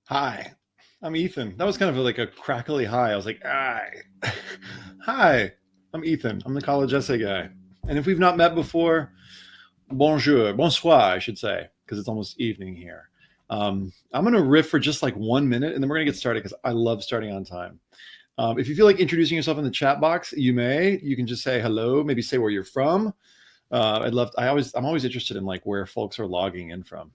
Hi, I'm Ethan. That was kind of like a crackly hi. I was like, hi. Hi, I'm Ethan. I'm the college essay guy. And if we've not met before, bonjour, bonsoir, I should say, because it's almost evening here. I'm going to riff for just like 1 minute and then we're going to get started because I love starting on time. If you feel like introducing yourself in the chat box, you may. You can just say hello, maybe say where you're from. I'm always interested in like where folks are logging in from.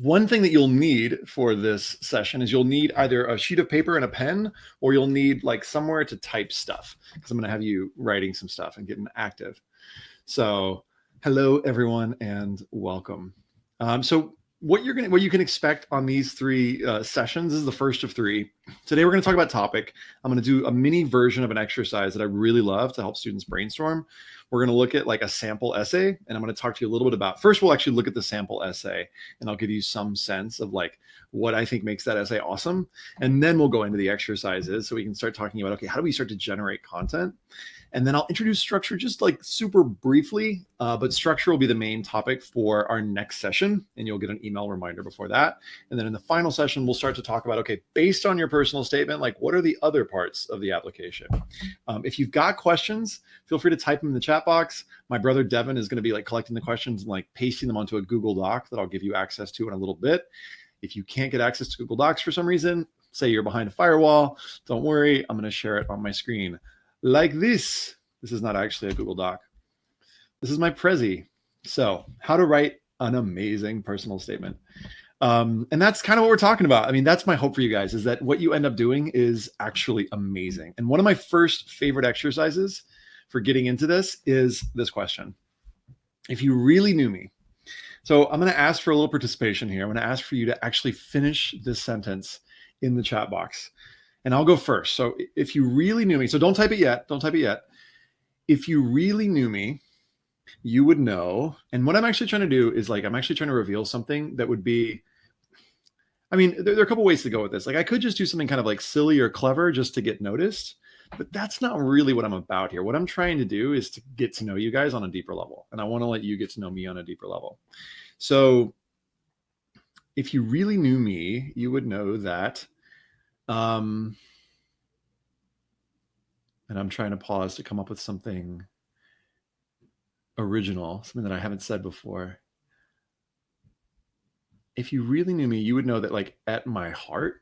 One thing that you'll need for this session is you'll need either a sheet of paper and a pen, or you'll need like somewhere to type stuff because I'm going to have you writing some stuff and getting active. So, hello everyone and welcome. So, what you can expect on these three sessions this is the first of three. Today we're going to talk about topic. I'm going to do a mini version of an exercise that I really love to help students brainstorm. We're going to look at like a sample essay, and I'm going to talk to you a little bit about. First, we'll actually look at the sample essay, and I'll give you some sense of like what I think makes that essay awesome, and then we'll go into the exercises so we can start talking about okay, how do we start to generate content. And then I'll introduce structure just like super briefly, but structure will be the main topic for our next session, and you'll get an email reminder before that. And then in the final session, we'll start to talk about, okay, based on your personal statement, like what are the other parts of the application? If you've got questions, feel free to type them in the chat box. My brother Devin is going to be like collecting the questions and like pasting them onto a Google Doc that I'll give you access to in a little bit. If you can't get access to Google Docs for some reason, say you're behind a firewall, don't worry, I'm going to share it on my screen like this. This is not actually a Google Doc. This is my Prezi. So, how to write an amazing personal statement. And that's kind of what we're talking about. I mean, that's my hope for you guys is that what you end up doing is actually amazing. And one of my first favorite exercises for getting into this is this question. If you really knew me, so I'm going to ask for a little participation here. I'm going to ask for you to actually finish this sentence in the chat box. And I'll go first. So if you really knew me, so don't type it yet. Don't type it yet. If you really knew me, you would know. And what I'm actually trying to do is like, I'm actually trying to reveal something that would be, I mean, there are a couple ways to go with this. Like I could just do something kind of like silly or clever just to get noticed, but that's not really what I'm about here. What I'm trying to do is to get to know you guys on a deeper level. And I want to let you get to know me on a deeper level. So if you really knew me, you would know that, and I'm trying to pause to come up with something original, something that I haven't said before. If you really knew me, you would know that like at my heart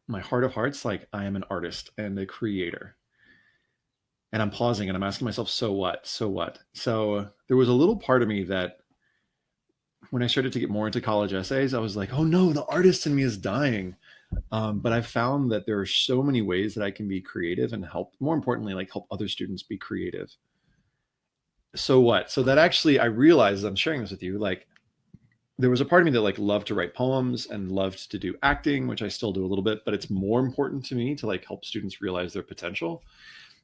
of hearts, like I am an artist and a creator. And I'm pausing and I'm asking myself, so what? So what? So there was a little part of me that when I started to get more into college essays, I was like, oh no, the artist in me is dying. But I've found that there are so many ways that I can be creative and help, more importantly, like help other students be creative. So what? So that actually, I realized, I'm sharing this with you, like there was a part of me that like loved to write poems and loved to do acting, which I still do a little bit, but it's more important to me to like help students realize their potential.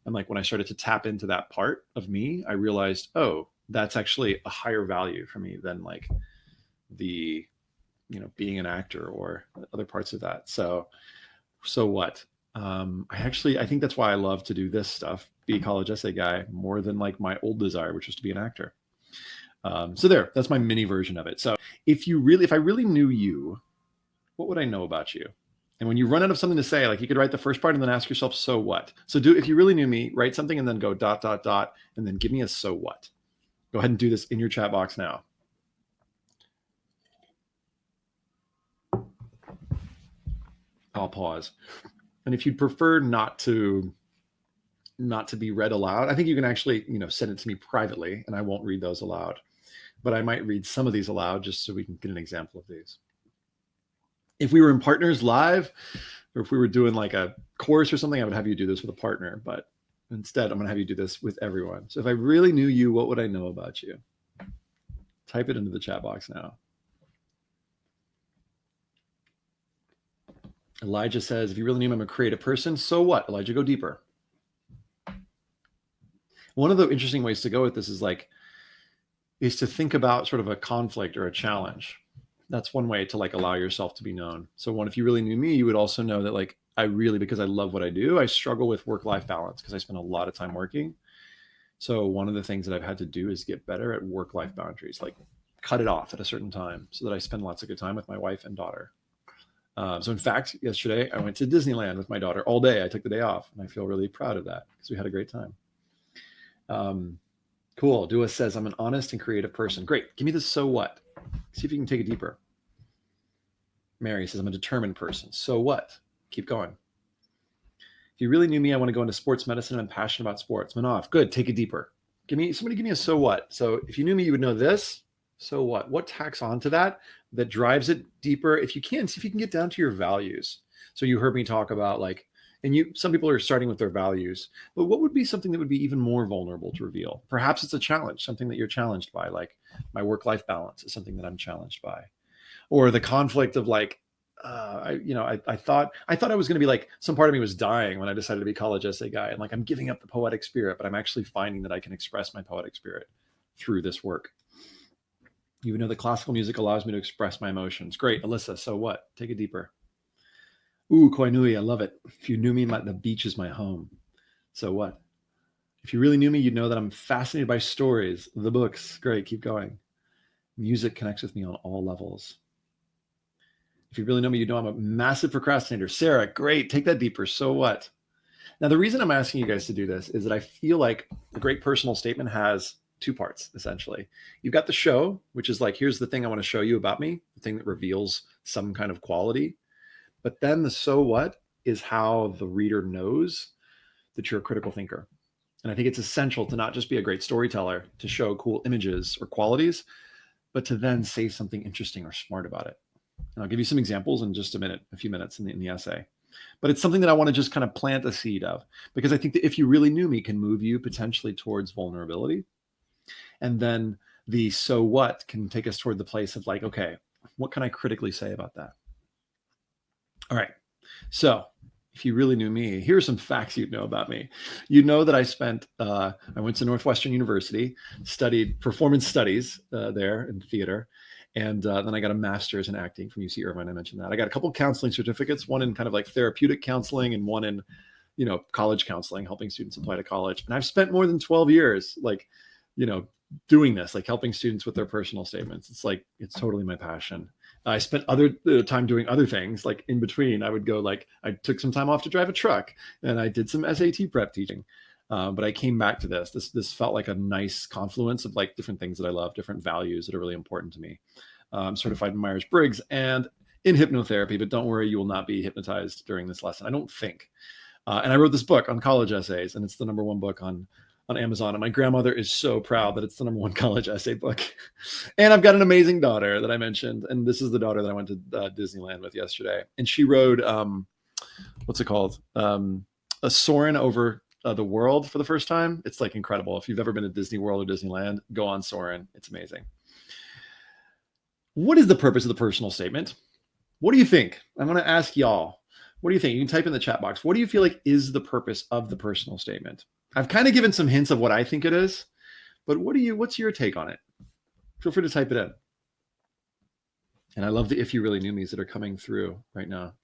And like when I started to tap into that part of me, I realized, oh, that's actually a higher value for me than like the, being an actor or other parts of that. So what? I think that's why I love to do this stuff, be a college essay guy, more than like my old desire, which was to be an actor. So that's my mini version of it. So if I really knew you, what would I know about you? And when you run out of something to say, like you could write the first part and then ask yourself, so what? So if you really knew me, write something and then go dot, dot, dot, and then give me a so what. Go ahead and do this in your chat box now. I'll pause. And if you'd prefer not to be read aloud, I think you can actually, send it to me privately and I won't read those aloud. But I might read some of these aloud just so we can get an example of these. If we were in Partners Live, or if we were doing like a course or something, I would have you do this with a partner. But instead, I'm going to have you do this with everyone. So if I really knew you, what would I know about you? Type it into the chat box now. Elijah says, if you really knew I'm a creative person, so what? Elijah, go deeper. One of the interesting ways to go with this is to think about sort of a conflict or a challenge. That's one way to like allow yourself to be known. So if you really knew me, you would also know that like because I love what I do, I struggle with work-life balance because I spend a lot of time working. So one of the things that I've had to do is get better at work-life boundaries, like cut it off at a certain time so that I spend lots of good time with my wife and daughter. So in fact, yesterday I went to Disneyland with my daughter all day. I took the day off, and I feel really proud of that because we had a great time. Cool. Dua says, I'm an honest and creative person. Great. Give me the so what. See if you can take it deeper. Mary says, I'm a determined person. So what? Keep going. If you really knew me, I want to go into sports medicine. I'm passionate about sports. Manav, good. Take it deeper. Somebody give me a so what. So if you knew me, you would know this. So what? What tacks onto that drives it deeper? If you can, see if you can get down to your values. So you heard me talk about some people are starting with their values, but what would be something that would be even more vulnerable to reveal? Perhaps it's a challenge, something that you're challenged by, like my work-life balance is something that I'm challenged by, or the conflict of I thought I was going to be like, some part of me was dying when I decided to be college essay guy, and like I'm giving up the poetic spirit, but I'm actually finding that I can express my poetic spirit through this work. You know, the classical music allows me to express my emotions. Great, Alyssa. So what? Take it deeper. Ooh, Koinui, I love it. If you knew me, the beach is my home. So what? If you really knew me, you'd know that I'm fascinated by stories, the books. Great, keep going. Music connects with me on all levels. If you really know me, you know I'm a massive procrastinator. Sarah, great, take that deeper. So what? Now, the reason I'm asking you guys to do this is that I feel like a great personal statement has two parts, essentially. You've got the show, which is like, here's the thing I want to show you about me, the thing that reveals some kind of quality. But then the so what is how the reader knows that you're a critical thinker. And I think it's essential to not just be a great storyteller to show cool images or qualities, but to then say something interesting or smart about it. And I'll give you some examples in just a few minutes in the essay. But it's something that I want to just kind of plant a seed of, because I think that if you really knew me can move you potentially towards vulnerability. And then the so what can take us toward the place of like, okay, what can I critically say about that? All right. So if you really knew me, here are some facts you'd know about me. You know that I went to Northwestern University, studied performance studies there in theater. And then I got a master's in acting from UC Irvine. I mentioned that. I got a couple counseling certificates, one in kind of like therapeutic counseling and one in, college counseling, helping students apply to college. And I've spent more than 12 years, doing this, like helping students with their personal statements. It's totally my passion. I spent other time doing other things. Like in between, I would go I took some time off to drive a truck, and I did some SAT prep teaching. But I came back to this. This felt like a nice confluence of like different things that I love, different values that are really important to me. I'm certified in Myers-Briggs and in hypnotherapy, but don't worry, you will not be hypnotized during this lesson, I don't think. And I wrote this book on college essays, and it's the number one book on Amazon. And my grandmother is so proud that it's the number one college essay book. And I've got an amazing daughter that I mentioned. And this is the daughter that I went to Disneyland with yesterday. And she rode, what's it called? A Soarin' over the world for the first time. It's like incredible. If you've ever been to Disney World or Disneyland, go on Soarin'. It's amazing. What is the purpose of the personal statement? What do you think? I'm going to ask y'all. What do you think? You can type in the chat box. What do you feel like is the purpose of the personal statement? I've kind of given some hints of what I think it is, but what's your take on it? Feel free to type it in. And I love the if you really knew me's that are coming through right now.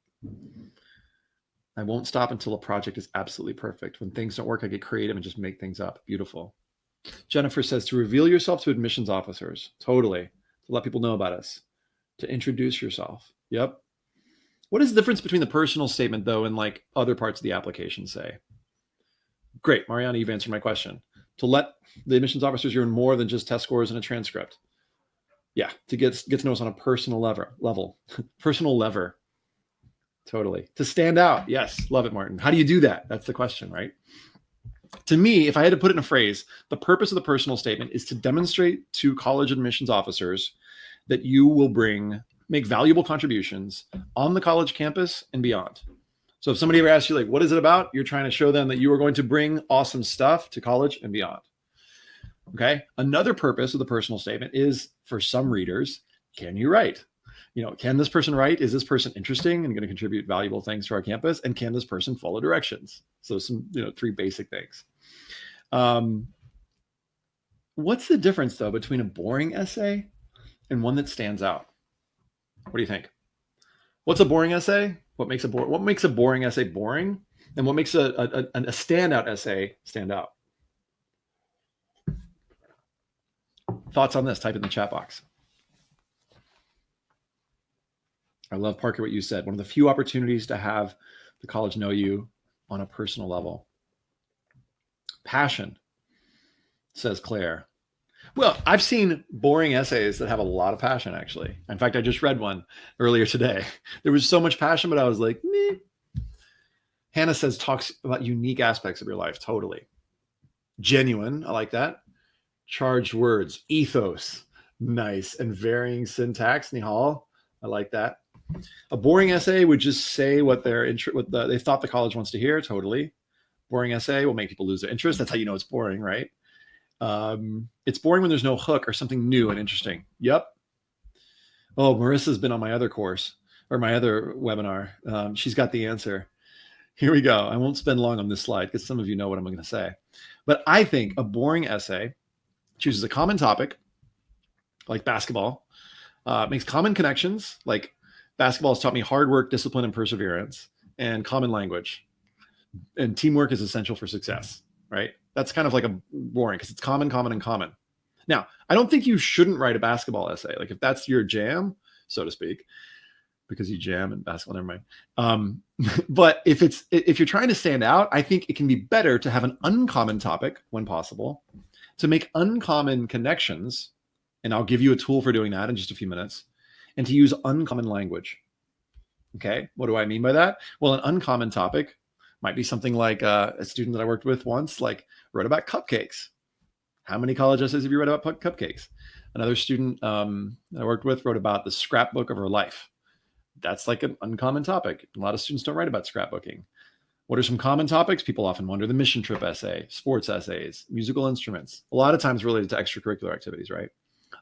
I won't stop until a project is absolutely perfect. When things don't work, I get creative and just make things up. Beautiful. Jennifer says to reveal yourself to admissions officers. Totally. To let people know about us. To introduce yourself. Yep. What is the difference between the personal statement, though, and like other parts of the application say? Great, Mariana, you've answered my question. To let the admissions officers you're in more than just test scores and a transcript. Yeah, to get to know us on a personal level. Personal lever. Totally. To stand out. Yes, love it, Martin. How do you do that? That's the question, right? To me, if I had to put it in a phrase, the purpose of the personal statement is to demonstrate to college admissions officers that you will make valuable contributions on the college campus and beyond. So if somebody ever asks you, like, what is it about? You're trying to show them that you are going to bring awesome stuff to college and beyond. Okay. Another purpose of the personal statement is for some readers, can you write? Can this person write? Is this person interesting and going to contribute valuable things to our campus? And can this person follow directions? So some, 3 basic things. What's the difference, though, between a boring essay and one that stands out? What do you think? What's a boring essay? What makes a boring essay boring? And what makes a standout essay stand out? Thoughts on this? Type in the chat box. I love, Parker, what you said. One of the few opportunities to have the college know you on a personal level. Passion, says Claire. Well, I've seen boring essays that have a lot of passion, actually. In fact, I just read one earlier today. There was so much passion, but I was like, meh. Hannah says, talks about unique aspects of your life. Totally. Genuine. I like that. Charged words. Ethos. Nice. And varying syntax. Nihal. I like that. A boring essay would just say what they thought the college wants to hear. Totally. Boring essay will make people lose their interest. That's how you know it's boring, right? It's boring when there's no hook or something new and interesting. Yep. Oh, Marissa's been on my other course or my other webinar. She's got the answer. Here we go. I won't spend long on this slide because some of you know what I'm going to say. But I think a boring essay chooses a common topic, like basketball, makes common connections, like basketball has taught me hard work, discipline, and perseverance, and common language. And teamwork is essential for success, right? That's kind of like a boring because it's common, common, and common. Now, I don't think you shouldn't write a basketball essay. Like if that's your jam, so to speak, because you jam in basketball, never mind. But if you're trying to stand out, I think it can be better to have an uncommon topic when possible, to make uncommon connections, and I'll give you a tool for doing that in just a few minutes, and to use uncommon language. Okay, what do I mean by that? Well, an uncommon topic might be something like a student that I worked with once, like wrote about cupcakes. How many college essays have you read about cupcakes? Another student that I worked with wrote about the scrapbook of her life. That's like an uncommon topic. A lot of students don't write about scrapbooking. What are some common topics? People often wonder: the mission trip essay, sports essays, musical instruments, a lot of times related to extracurricular activities, right?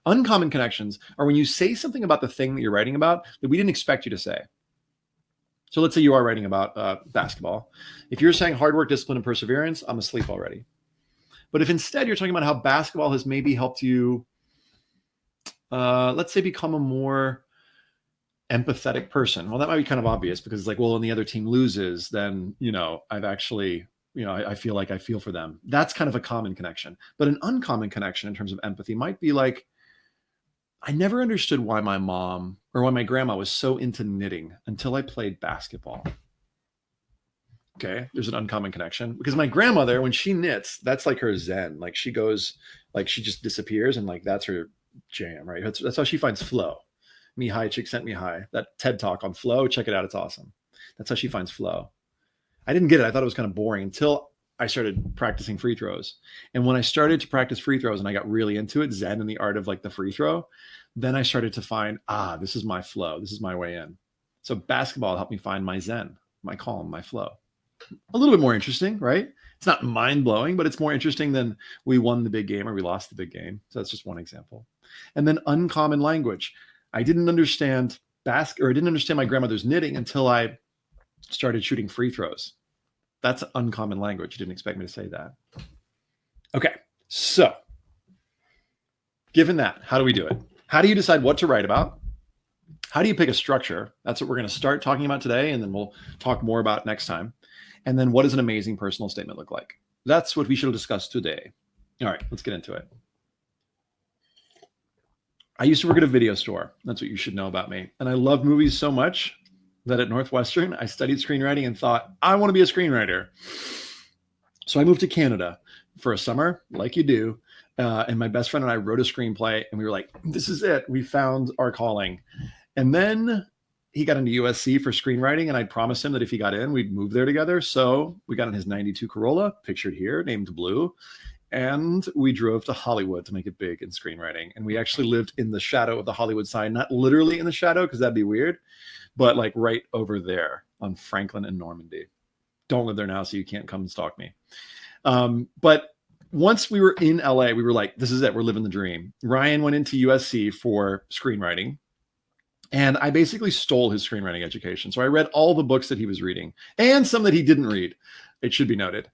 Uncommon connections are when you say something about the thing that you're writing about that we didn't expect you to say. So let's say you are writing about basketball. If you're saying hard work, discipline, and perseverance, I'm asleep already. But if instead you're talking about how basketball has maybe helped you, let's say, become a more empathetic person. Well, that might be kind of obvious because it's like, well, when the other team loses, then, I've actually, I feel like I feel for them. That's kind of a common connection. But an uncommon connection in terms of empathy might be like, I never understood why my mom or why my grandma was so into knitting until I played basketball. Okay, there's an uncommon connection because my grandmother, when she knits, that's like her zen. Like she goes, like she just disappears and like that's her jam, right? That's how she finds flow. Mihai Csikszentmihalyi, that TED talk on flow, check it out. It's awesome. That's how she finds flow. I didn't get it. I thought it was kind of boring until I started practicing free throws. And when I started to practice free throws and I got really into it, Zen and the art of like the free throw, then I started to find, this is my flow. This is my way in. So basketball helped me find my Zen, my calm, my flow. A little bit more interesting, right? It's not mind blowing, but it's more interesting than we won the big game or we lost the big game. So that's just one example. And then uncommon language. I didn't understand I didn't understand my grandmother's knitting until I started shooting free throws. That's uncommon language. You didn't expect me to say that. Okay, so given that, how do we do it? How do you decide what to write about? How do you pick a structure? That's what we're going to start talking about today, and then we'll talk more about next time. And then what does an amazing personal statement look like? That's what we shall discuss today. All right, let's get into it. I used to work at a video store. That's what you should know about me. And I love movies so much that at Northwestern, I studied screenwriting and thought, I want to be a screenwriter. So I moved to Canada for a summer, like you do. And my best friend and I wrote a screenplay and we were like, this is it. We found our calling. And then he got into USC for screenwriting. And I promised him that if he got in, we'd move there together. So we got in his 92 Corolla, pictured here, named Blue. And we drove to Hollywood to make it big in screenwriting. And we actually lived in the shadow of the Hollywood sign, not literally in the shadow, because that'd be weird, but like right over there on Franklin and Normandy. Don't live there now, so you can't come and stalk me. But once we were in LA, we were like, this is it. We're living the dream. Ryan went into USC for screenwriting. And I basically stole his screenwriting education. So I read all the books that he was reading and some that he didn't read. It should be noted.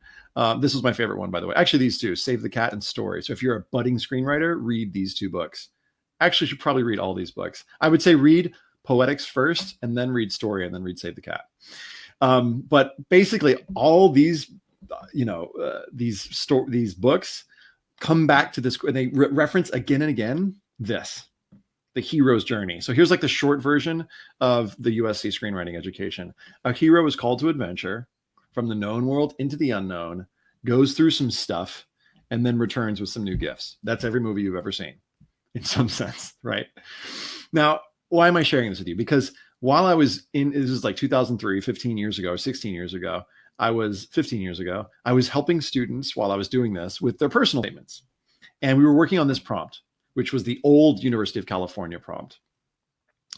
This was my favorite one, by the way. Actually, these two, Save the Cat and Story. So if you're a budding screenwriter, read these two books. Actually, you should probably read all these books. I would say read Poetics first, and then read Story, and then read Save the Cat. But basically, all these, these books come back to this. They reference again and again this. the hero's journey. So here's like the short version of the USC screenwriting education. A hero is called to adventure from the known world into the unknown, goes through some stuff, and then returns with some new gifts. That's every movie you've ever seen in some sense, right? Now, why am I sharing this with you? Because while I was in, this is like 2003, 15 years ago, or 16 years ago, 15 years ago, I was helping students while I was doing this with their personal statements. And we were working on this prompt, which was the old University of California prompt.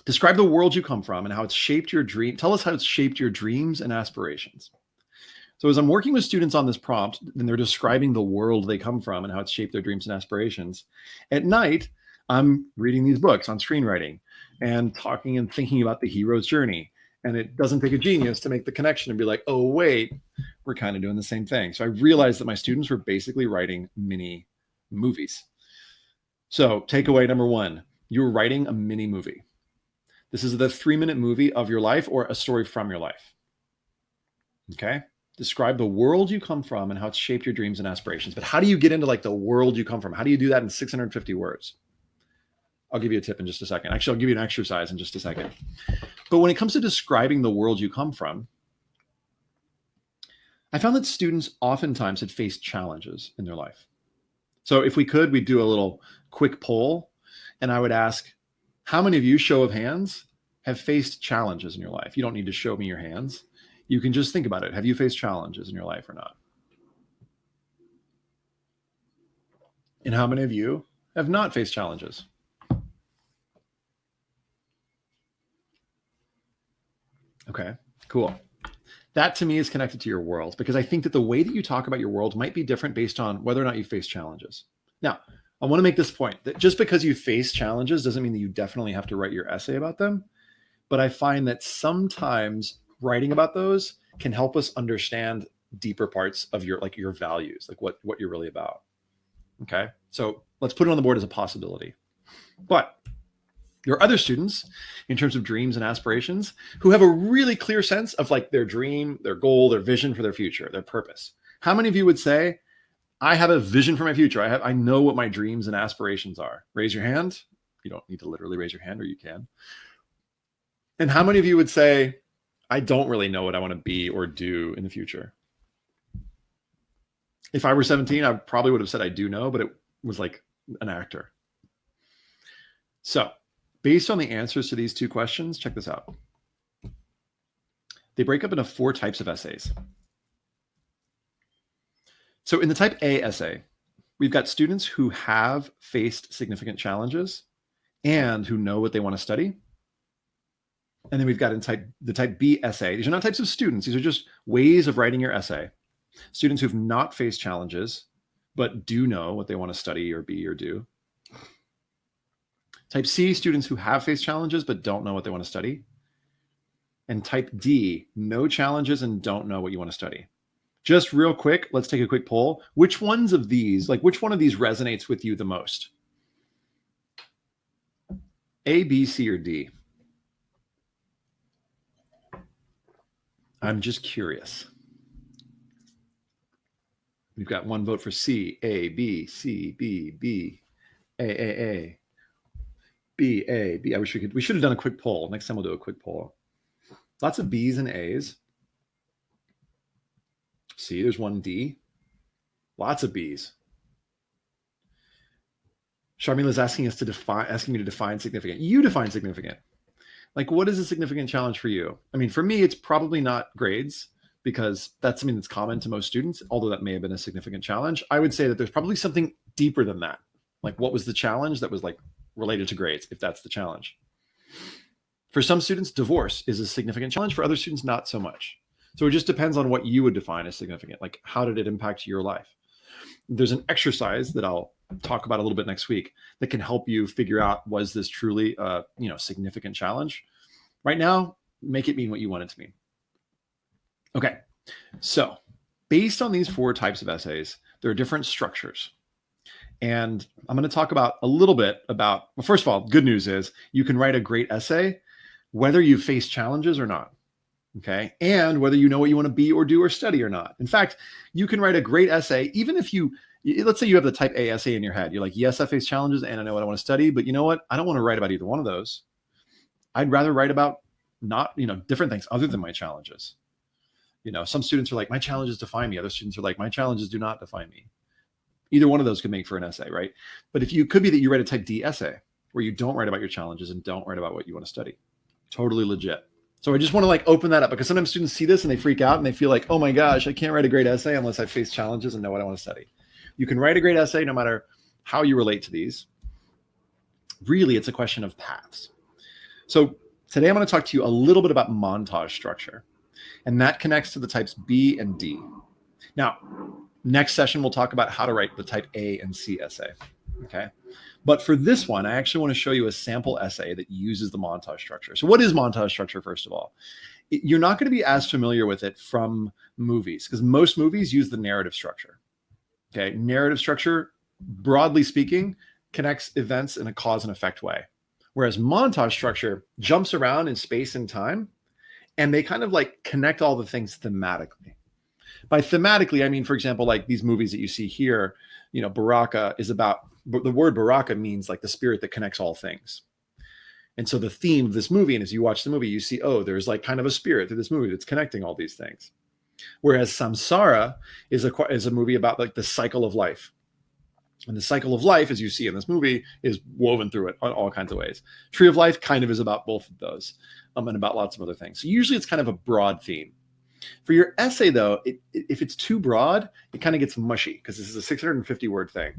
Describe the world you come from and how it's shaped your dream. Tell us how it's shaped your dreams and aspirations. So as I'm working with students on this prompt, and they're describing the world they come from and how it's shaped their dreams and aspirations, at night, I'm reading these books on screenwriting and talking and thinking about the hero's journey. And it doesn't take a genius to make the connection and be like, oh, wait, we're kind of doing the same thing. So I realized that my students were basically writing mini movies. So takeaway number one, you're writing a mini movie. This is the 3-minute movie of your life or a story from your life. Okay? Describe the world you come from and how it's shaped your dreams and aspirations. But how do you get into like the world you come from? How do you do that in 650 words? I'll give you a tip in just a second. Actually, I'll give you an exercise in just a second. But when it comes to describing the world you come from, I found that students oftentimes had faced challenges in their life. So if we could, we'd do a little quick poll, and I would ask, how many of you, show of hands, have faced challenges in your life? You don't need to show me your hands. You can just think about it. Have you faced challenges in your life or not? And how many of you have not faced challenges? Okay, cool. That to me is connected to your world, because I think that the way that you talk about your world might be different based on whether or not you face challenges. Now, I want to make this point that just because you face challenges doesn't mean that you definitely have to write your essay about them. But I find that sometimes writing about those can help us understand deeper parts of your values, like what you're really about. Okay, so let's put it on the board as a possibility. But there are other students in terms of dreams and aspirations who have a really clear sense of like their dream, their goal, their vision for their future, their purpose. How many of you would say, I have a vision for my future. I know what my dreams and aspirations are? Raise your hand. You don't need to literally raise your hand, or you can. And how many of you would say, I don't really know what I want to be or do in the future? If I were 17, I probably would have said I do know, but it was like an actor. So based on the answers to these two questions, check this out. They break up into 4 types of essays. So in the type A essay, we've got students who have faced significant challenges and who know what they want to study. And then we've got in the type B essay. These are not types of students. These are just ways of writing your essay. Students who've not faced challenges, but do know what they want to study or be or do. Type C, students who have faced challenges, but don't know what they want to study. And type D, no challenges and don't know what you want to study. Just real quick, let's take a quick poll. Which ones of these, which one of these resonates with you the most? A, B, C, or D? I'm just curious. We've got one vote for C, A, B, C, B, B, A, B, A, B. I wish we should have done a quick poll. Next time we'll do a quick poll. Lots of B's and A's. C, there's one D. Lots of B's. Sharmila's asking me to define significant. You define significant. Like, what is a significant challenge for you? I mean, for me, it's probably not grades, because that's something that's common to most students, although that may have been a significant challenge. I would say that there's probably something deeper than that. Like, what was the challenge that was like related to grades, if that's the challenge? For some students, divorce is a significant challenge. For other students, not so much. So it just depends on what you would define as significant. Like, how did it impact your life? There's an exercise that I'll talk about a little bit next week that can help you figure out, was this truly a significant challenge? Right now, make it mean what you want it to mean. Okay, so based on these 4 types of essays, there are different structures. And I'm going to talk about a little bit about, well, first of all, good news is you can write a great essay whether you've faced challenges or not. okay? And whether you know what you want to be or do or study or not. In fact, you can write a great essay, even if let's say you have the type A essay in your head. You're like, yes, I face challenges and I know what I want to study, but you know what? I don't want to write about either one of those. I'd rather write about different things other than my challenges. Some students are like, my challenges define me. Other students are like, my challenges do not define me. Either one of those could make for an essay, right? But if you could be that you write a type D essay where you don't write about your challenges and don't write about what you want to study. Totally legit. So I just want to open that up because sometimes students see this and they freak out and they feel like, oh my gosh, I can't write a great essay unless I face challenges and know what I want to study. You can write a great essay no matter how you relate to these. Really, it's a question of paths. So today I'm going to talk to you a little bit about montage structure, and that connects to the types B and D. Now, next session, we'll talk about how to write the type A and C essay, okay? But for this one, I actually want to show you a sample essay that uses the montage structure. So what is montage structure, first of all? You're not going to be as familiar with it from movies because most movies use the narrative structure, okay? Narrative structure, broadly speaking, connects events in a cause and effect way. Whereas montage structure jumps around in space and time, and they kind of connect all the things thematically. By thematically, I mean, for example, these movies that you see here, Baraka is about, the word Baraka means the spirit that connects all things. And so the theme of this movie, and as you watch the movie, you see, oh, there's kind of a spirit through this movie that's connecting all these things. Whereas Samsara is a movie about the cycle of life. And the cycle of life, as you see in this movie, is woven through it on all kinds of ways. Tree of Life kind of is about both of those, and about lots of other things. So usually it's kind of a broad theme. For your essay, though, if it's too broad, it kind of gets mushy because this is a 650-word thing.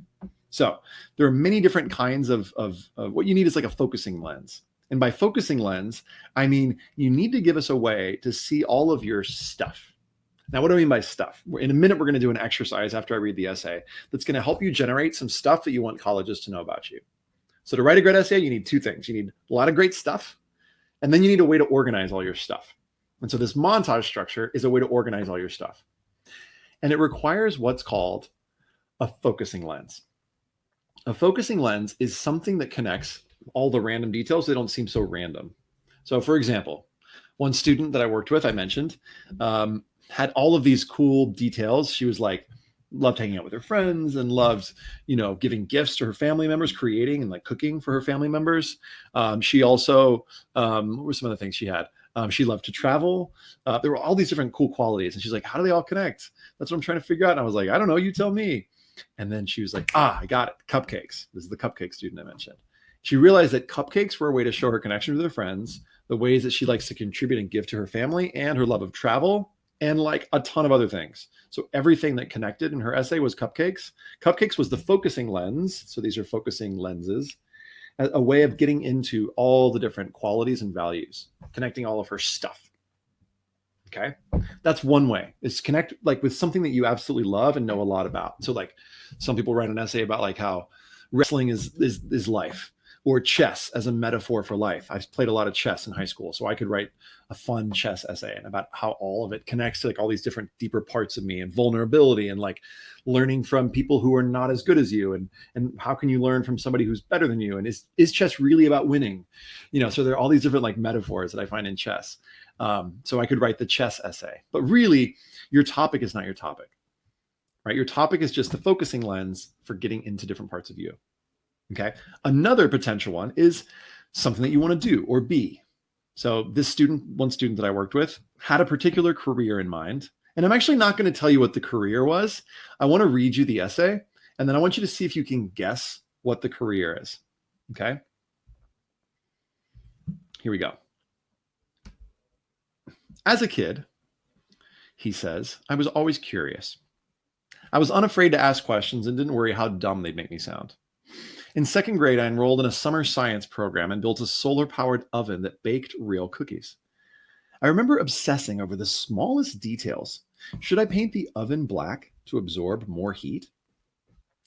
So there are many different kinds of what you need is a focusing lens. And by focusing lens, I mean you need to give us a way to see all of your stuff. Now, what do I mean by stuff? In a minute, we're going to do an exercise after I read the essay that's going to help you generate some stuff that you want colleges to know about you. So to write a great essay, you need two things. You need a lot of great stuff, and then you need a way to organize all your stuff. And so this montage structure is a way to organize all your stuff. And it requires what's called a focusing lens. A focusing lens is something that connects all the random details. They don't seem so random. So for example, one student that I worked with, I mentioned, had all of these cool details. She was loved hanging out with her friends and loved, giving gifts to her family members, creating and cooking for her family members. She also, what were some of the things she had? She loved to travel. There were all these different cool qualities. And she's like, how do they all connect? That's what I'm trying to figure out. And I was like, I don't know, you tell me. And then she was like, I got it. Cupcakes. This is the cupcake student I mentioned. She realized that cupcakes were a way to show her connection with her friends, the ways that she likes to contribute and give to her family, and her love of travel, and a ton of other things. So everything that connected in her essay was cupcakes. Cupcakes was the focusing lens. So these are focusing lenses, a way of getting into all the different qualities and values, connecting all of her stuff. Okay. That's one way, is connect with something that you absolutely love and know a lot about. So some people write an essay about how wrestling is life, or chess as a metaphor for life. I've played a lot of chess in high school, so I could write a fun chess essay and about how all of it connects to all these different deeper parts of me, and vulnerability, and learning from people who are not as good as you, and how can you learn from somebody who's better than you, and is chess really about winning? So there are all these different metaphors that I find in chess. So I could write the chess essay, but really your topic is not your topic, right? Your topic is just the focusing lens for getting into different parts of you. Okay. Another potential one is something that you want to do or be. So one student that I worked with had a particular career in mind. And I'm actually not going to tell you what the career was. I want to read you the essay, and then I want you to see if you can guess what the career is. Okay. Here we go. As a kid, he says, I was always curious. I was unafraid to ask questions and didn't worry how dumb they'd make me sound. In second grade, I enrolled in a summer science program and built a solar-powered oven that baked real cookies. I remember obsessing over the smallest details. Should I paint the oven black to absorb more heat?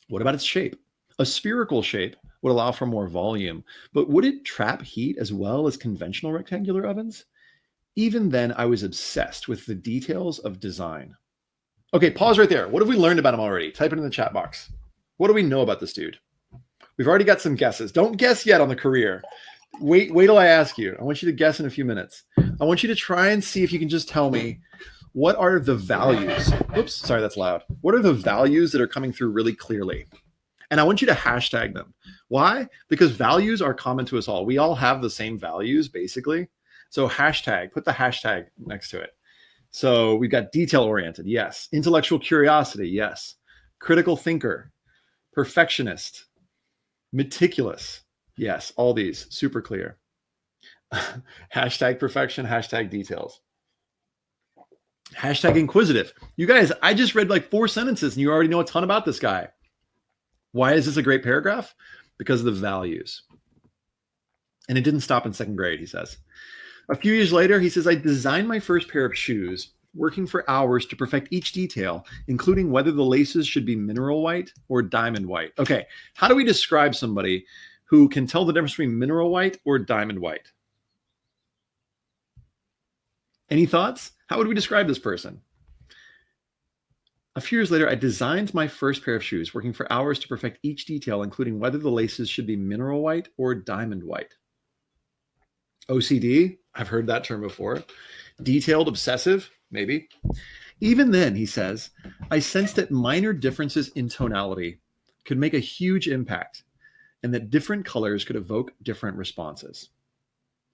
What about its shape? A spherical shape would allow for more volume, but would it trap heat as well as conventional rectangular ovens? Even then, I was obsessed with the details of design. Okay, pause right there. What have we learned about him already? Type it in the chat box. What do we know about this dude? We've already got some guesses. Don't guess yet on the career. Wait till I ask you. I want you to guess in a few minutes. I want you to try and see if you can just tell me what are the values. Oops, sorry, that's loud. What are the values that are coming through really clearly? And I want you to hashtag them. Why? Because values are common to us all. We all have the same values, basically. So hashtag, put the hashtag next to it. So we've got detail-oriented, yes. Intellectual curiosity, yes. Critical thinker, perfectionist, meticulous, yes. All these, super clear. Hashtag perfection, hashtag details. Hashtag inquisitive. You guys, I just read like 4 sentences and you already know a ton about this guy. Why is this a great paragraph? Because of the values. And it didn't stop in 2nd grade, he says. A few years later, he says, I designed my first pair of shoes, working for hours to perfect each detail, including whether the laces should be mineral white or diamond white. Okay, how do we describe somebody who can tell the difference between mineral white or diamond white? Any thoughts? How would we describe this person? A few years later, I designed my first pair of shoes, working for hours to perfect each detail, including whether the laces should be mineral white or diamond white. OCD, I've heard that term before. Detailed, obsessive, maybe. Even then, he says, I sensed that minor differences in tonality could make a huge impact and that different colors could evoke different responses.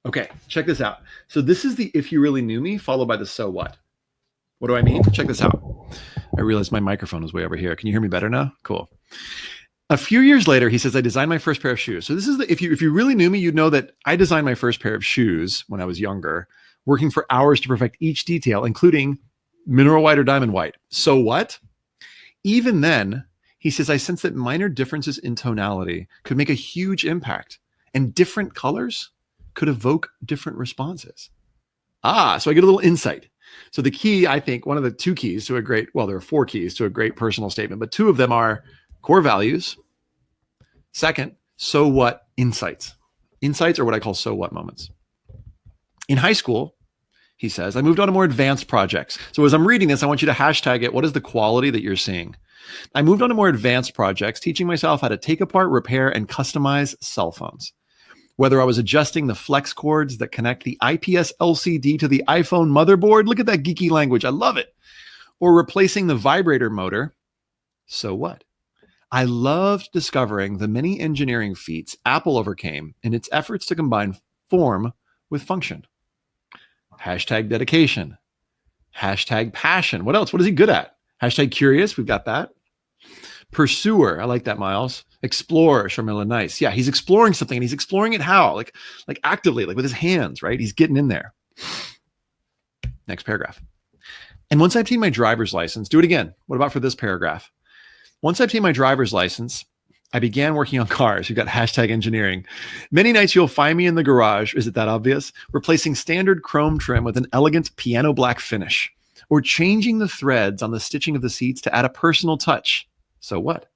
Okay, check this out. So this is the if you really knew me, followed by the so what. What do I mean? Check this out. I realized my microphone was way over here. Can you hear me better now? Cool. A few years later, he says, I designed my first pair of shoes. So this is the, if you really knew me, you'd know that I designed my first pair of shoes when I was younger, working for hours to perfect each detail, including mineral white or diamond white. So what? Even then, he says, I sense that minor differences in tonality could make a huge impact and different colors could evoke different responses. So I get a little insight. So the key, I think, one of the 2 keys to a great, well, there are 4 keys to a great personal statement, but 2 of them are core values. Second, so what insights. Insights are what I call so what moments. In high school, he says, I moved on to more advanced projects. So as I'm reading this, I want you to hashtag it. What is the quality that you're seeing? I moved on to more advanced projects, teaching myself how to take apart, repair, and customize cell phones. Whether I was adjusting the flex cords that connect the IPS LCD to the iPhone motherboard, look at that geeky language, I love it, or replacing the vibrator motor, so what? I loved discovering the many engineering feats Apple overcame in its efforts to combine form with function. Hashtag dedication. Hashtag passion. What else? What is he good at? Hashtag curious. We've got that. Pursuer. I like that, Miles. Explorer. Sharmila, nice. Yeah, he's exploring something and he's exploring it how? Like actively, like with his hands, right? He's getting in there. Next paragraph. And once I obtained my driver's license, do it again. What about for this paragraph? Once I obtained my driver's license, I began working on cars. You've got hashtag engineering. Many nights you'll find me in the garage. Is it that obvious? Replacing standard chrome trim with an elegant piano black finish, or changing the threads on the stitching of the seats to add a personal touch. So what?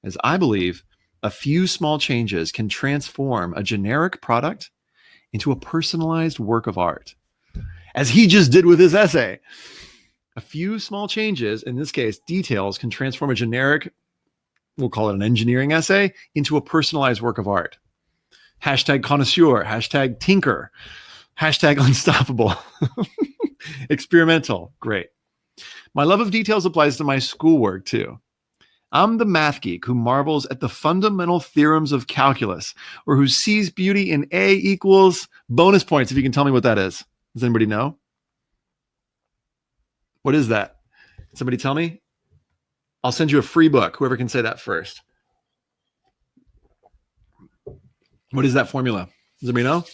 As I believe, a few small changes can transform a generic product into a personalized work of art, as he just did with his essay. A few small changes, in this case, details, can transform a generic, we'll call it an engineering essay, into a personalized work of art. Hashtag connoisseur, hashtag tinker, hashtag unstoppable, experimental, great. My love of details applies to my schoolwork too. I'm the math geek who marvels at the fundamental theorems of calculus, or who sees beauty in A equals bonus points, if you can tell me what that is. Does anybody know? What is that? Somebody tell me? I'll send you a free book, whoever can say that first. What is that formula? Does anybody know?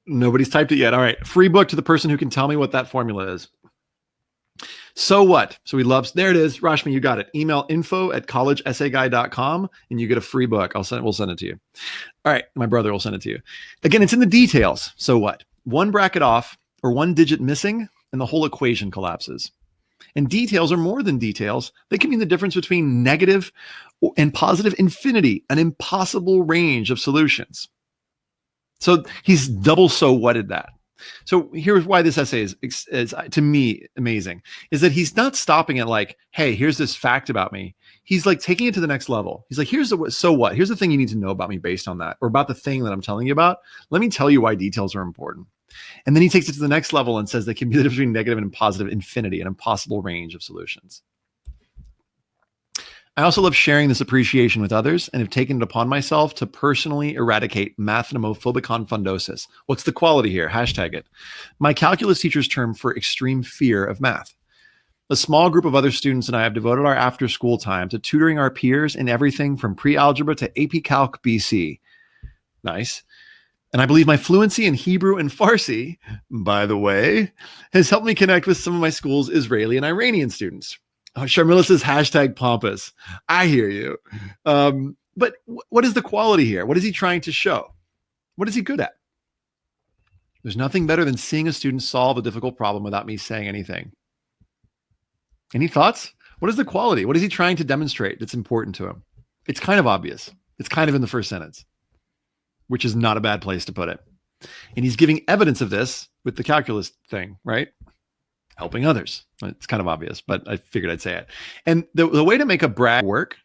Nobody's typed it yet. All right. Free book to the person who can tell me what that formula is. So what? So he loves, there it is. Rashmi, you got it. Email info@collegeessayguy.com and you get a free book. We'll send it to you. All right. My brother will send it to you. Again, it's in the details. So what? One bracket off or one digit missing and the whole equation collapses. And details are more than details. They can mean the difference between negative and positive infinity, an impossible range of solutions. So he's double so whatted that. So here's why this essay is to me amazing, is that he's not stopping at like, hey, here's this fact about me. He's like taking it to the next level. He's like, so what? Here's the thing you need to know about me based on that, or about the thing that I'm telling you about. Let me tell you why details are important. And then he takes it to the next level and says there can be the difference between negative and positive infinity, an impossible range of solutions. I also love sharing this appreciation with others and have taken it upon myself to personally eradicate mathnamophobic confundosis. What's the quality here? Hashtag it. My calculus teacher's term for extreme fear of math. A small group of other students and I have devoted our after-school time to tutoring our peers in everything from pre-algebra to AP Calc BC. Nice. And I believe my fluency in Hebrew and Farsi, by the way, has helped me connect with some of my school's Israeli and Iranian students. Oh, Sharmila says hashtag pompous. I hear you. But what is the quality here? What is he trying to show? What is he good at? There's nothing better than seeing a student solve a difficult problem without me saying anything. Any thoughts? What is the quality? What is he trying to demonstrate that's important to him? It's kind of obvious. It's kind of in the first sentence, which is not a bad place to put it. And he's giving evidence of this with the calculus thing, right? Helping others. It's kind of obvious, but I figured I'd say it. And the way to make a brag work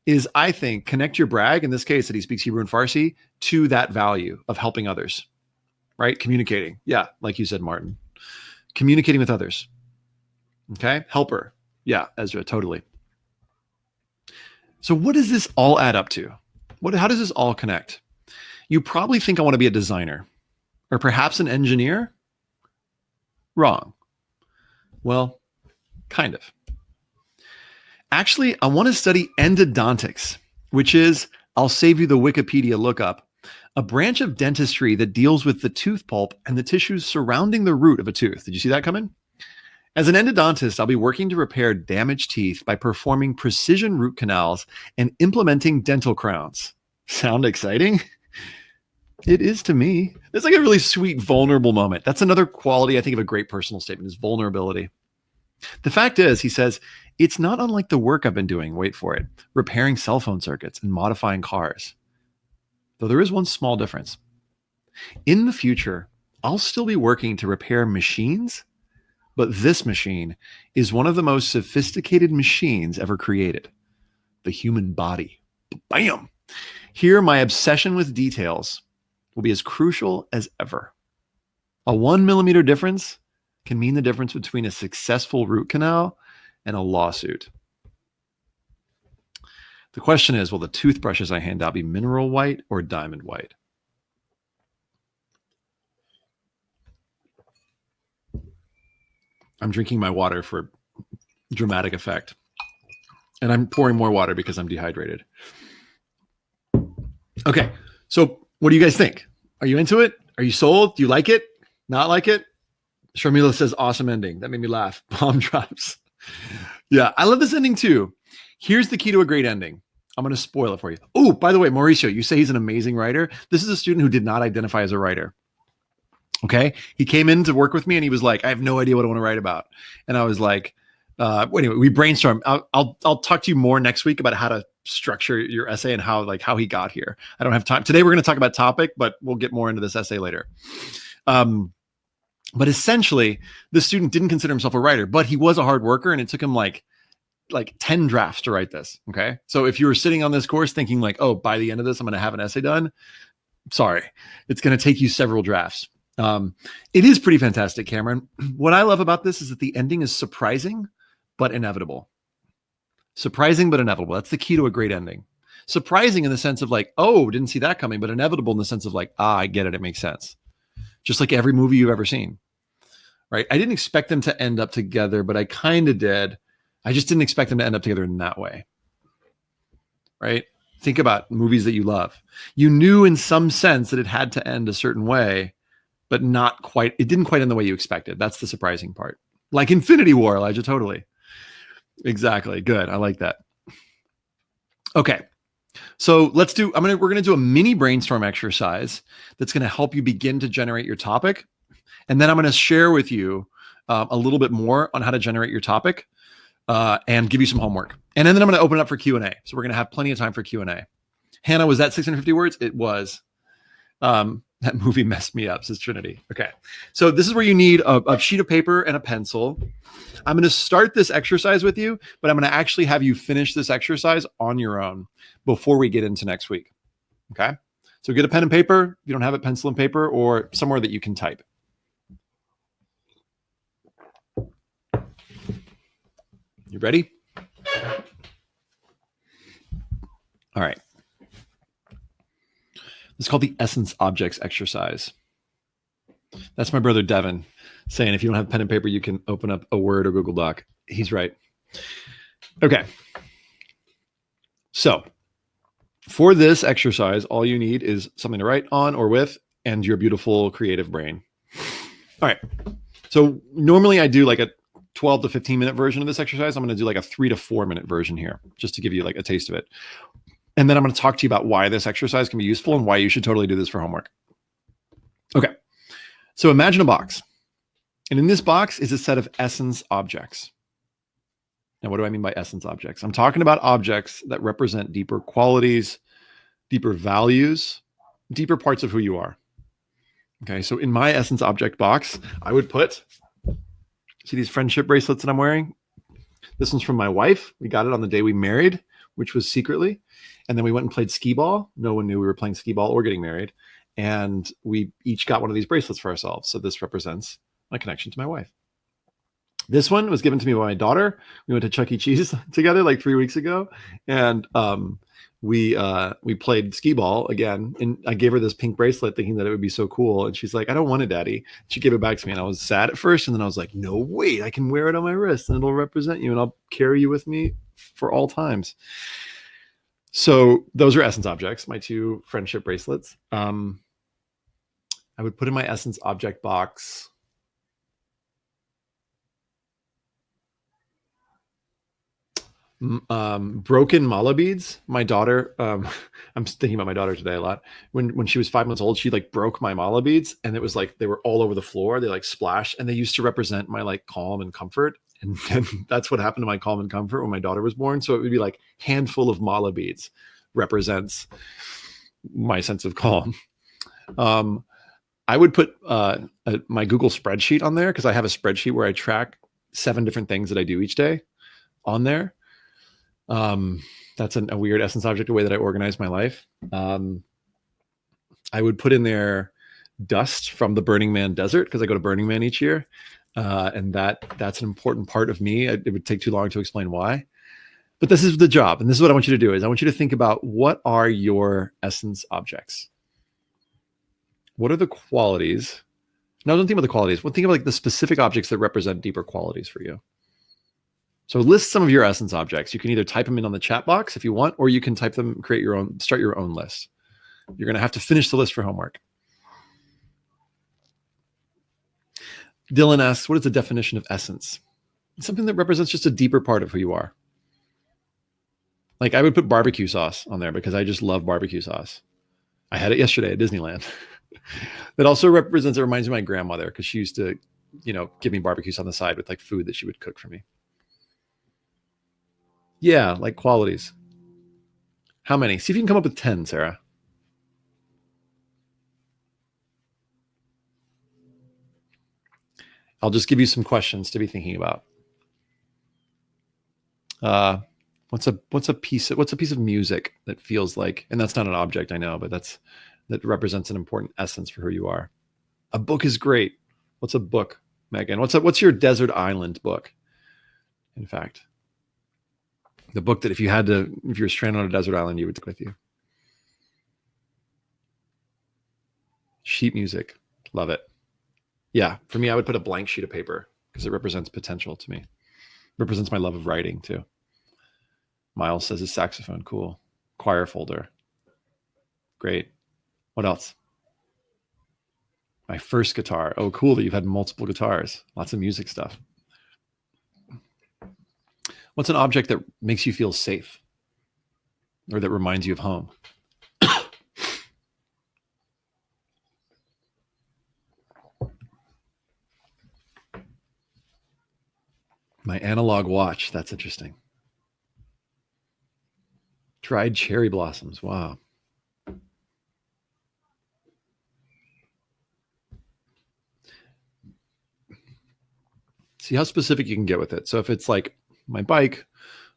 is, I think, connect your brag, in this case that he speaks Hebrew and Farsi, to that value of helping others, right? Communicating. Yeah, like you said, Martin. Communicating with others. Okay? Helper. Yeah, Ezra, totally. So what does this all add up to? How does this all connect? You probably think I want to be a designer or perhaps an engineer. Wrong. Well, kind of. Actually, I want to study endodontics, which is, I'll save you the Wikipedia lookup, a branch of dentistry that deals with the tooth pulp and the tissues surrounding the root of a tooth. Did you see that coming? As an endodontist, I'll be working to repair damaged teeth by performing precision root canals and implementing dental crowns. Sound exciting? It is to me. It's like a really sweet, vulnerable moment. That's another quality, I think, of a great personal statement, is vulnerability. The fact is, he says, it's not unlike the work I've been doing, wait for it, repairing cell phone circuits and modifying cars. Though there is one small difference. In the future, I'll still be working to repair machines, but this machine is one of the most sophisticated machines ever created. The human body. Bam! Here, my obsession with details will be as crucial as ever. A 1 millimeter difference can mean the difference between a successful root canal and a lawsuit. The question is, will the toothbrushes I hand out be mineral white or diamond white? I'm drinking my water for dramatic effect. And I'm pouring more water because I'm dehydrated. Okay, so what do you guys think? Are you into it? Are you sold? Do you like it? Not like it? Sharmila says, awesome ending. That made me laugh. Bomb drops. Yeah, I love this ending too. Here's the key to a great ending. I'm going to spoil it for you. Oh, by the way, Mauricio, you say he's an amazing writer. This is a student who did not identify as a writer. Okay. He came in to work with me and he was like, I have no idea what I want to write about. And I was like, anyway, we brainstormed. I'll talk to you more next week about how to structure your essay and how he got here. I don't have time. Today, we're going to talk about topic, but we'll get more into this essay later. But essentially, the student didn't consider himself a writer, but he was a hard worker, and it took him like 10 drafts to write this. Okay. So if you were sitting on this course thinking like, oh, by the end of this, I'm going to have an essay done. Sorry, it's going to take you several drafts. It is pretty fantastic, Cameron. What I love about this is that the ending is surprising, but inevitable. Surprising, but inevitable. That's the key to a great ending. Surprising in the sense of like, oh, didn't see that coming, but inevitable in the sense of like, I get it. It makes sense. Just like every movie you've ever seen, right? I didn't expect them to end up together, but I kind of did. I just didn't expect them to end up together in that way, right? Think about movies that you love. You knew in some sense that it had to end a certain way, but not quite. It didn't quite end the way you expected. That's the surprising part. Like Infinity War, Elijah, totally. Exactly. Good. I like that. Okay. So we're going to do a mini brainstorm exercise that's going to help you begin to generate your topic. And then I'm going to share with you a little bit more on how to generate your topic and give you some homework. And then I'm going to open it up for Q&A. So we're going to have plenty of time for Q&A. Hannah, was that 650 words? It was. That movie messed me up, says Trinity. Okay. So this is where you need a sheet of paper and a pencil. I'm going to start this exercise with you, but I'm going to actually have you finish this exercise on your own before we get into next week. Okay. So get a pen and paper. If you don't have it, pencil and paper, or somewhere that you can type. You ready? All right. It's called the essence objects exercise. That's my brother Devin saying if you don't have pen and paper, you can open up a Word or Google Doc. He's right. Okay. So for this exercise, all you need is something to write on or with and your beautiful creative brain. All right. So normally I do like a 12 to 15 minute version of this exercise. I'm going to do like a 3 to 4 minute version here just to give you like a taste of it. And then I'm going to talk to you about why this exercise can be useful and why you should totally do this for homework. Okay. So imagine a box. And in this box is a set of essence objects. Now, what do I mean by essence objects? I'm talking about objects that represent deeper qualities, deeper values, deeper parts of who you are. Okay. So in my essence object box, I would put, see these friendship bracelets that I'm wearing? This one's from my wife. We got it on the day we married, which was secretly. And then we went and played skee ball. No one knew we were playing skee ball or getting married. And we each got one of these bracelets for ourselves. So this represents my connection to my wife. This one was given to me by my daughter. We went to Chuck E. Cheese together like 3 weeks ago. And we played skee ball again. And I gave her this pink bracelet thinking that it would be so cool. And she's like, I don't want it, Daddy. She gave it back to me. And I was sad at first. And then I was like, no, wait, I can wear it on my wrist and it'll represent you. And I'll carry you with me for all times. So those are essence objects, my 2 friendship bracelets. I would put in my essence object box broken mala beads. My daughter, I'm thinking about my daughter today a lot. When she was 5 months old, she like broke my mala beads, and it was like they were all over the floor. They like splashed, and they used to represent my like calm and comfort. And then that's what happened to my calm and comfort when my daughter was born. So it would be like handful of mala beads represents my sense of calm. I would put my Google spreadsheet on there because I have a spreadsheet where I track 7 different things that I do each day on there. That's a weird essence object, the way that I organize my life. I would put in there dust from the Burning Man desert because I go to Burning Man each year. And that's an important part of me. It would take too long to explain why, but this is the job. And this is what I want you to do is I want you to think about what are your essence objects? What are the qualities? No, don't think about the qualities. Well, think about like the specific objects that represent deeper qualities for you. So list some of your essence objects. You can either type them in on the chat box if you want, or you can type them, create your own, start your own list. You're going to have to finish the list for homework. Dylan asks, what is the definition of essence? It's something that represents just a deeper part of who you are. Like I would put barbecue sauce on there because I just love barbecue sauce. I had it yesterday at Disneyland. That also represents, it reminds me of my grandmother because she used to, give me barbecues on the side with like food that she would cook for me. Yeah, like qualities. How many? See if you can come up with 10, Sarah. I'll just give you some questions to be thinking about. What's a piece of music that feels like, and that's not an object, I know, but that represents an important essence for who you are. A book is great. What's a book, Megan? What's your desert island book? In fact, the book that if you were stranded on a desert island, you would take with you. Sheet music. Love it. Yeah. For me, I would put a blank sheet of paper because it represents potential to me. It represents my love of writing too. Miles says his saxophone. Cool. Choir folder. Great. What else? My first guitar. Oh, cool that you've had multiple guitars. Lots of music stuff. What's an object that makes you feel safe or that reminds you of home? My analog watch. That's interesting. Dried cherry blossoms. Wow. See how specific you can get with it. So if it's like my bike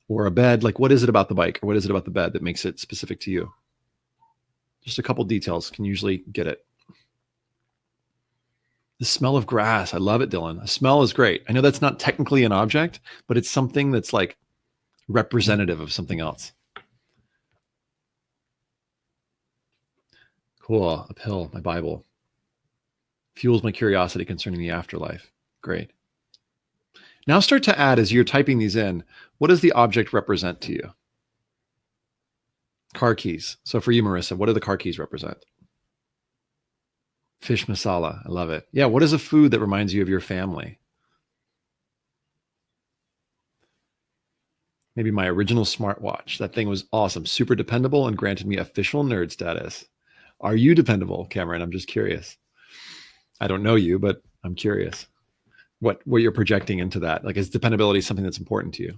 or a bed, like what is it about the bike or what is it about the bed that makes it specific to you? Just a couple details can usually get it. The smell of grass. I love it, Dylan. A smell is great. I know that's not technically an object, but it's something that's like representative of something else. Cool. Uphill, my Bible. Fuels my curiosity concerning the afterlife. Great. Now start to add, as you're typing these in, what does the object represent to you? Car keys. So for you, Marissa, what do the car keys represent? Fish masala. I love it. Yeah. What is a food that reminds you of your family? Maybe my original smartwatch. That thing was awesome. Super dependable and granted me official nerd status. Are you dependable, Cameron? I'm just curious. I don't know you, but I'm curious what you're projecting into that. Like, is dependability something that's important to you?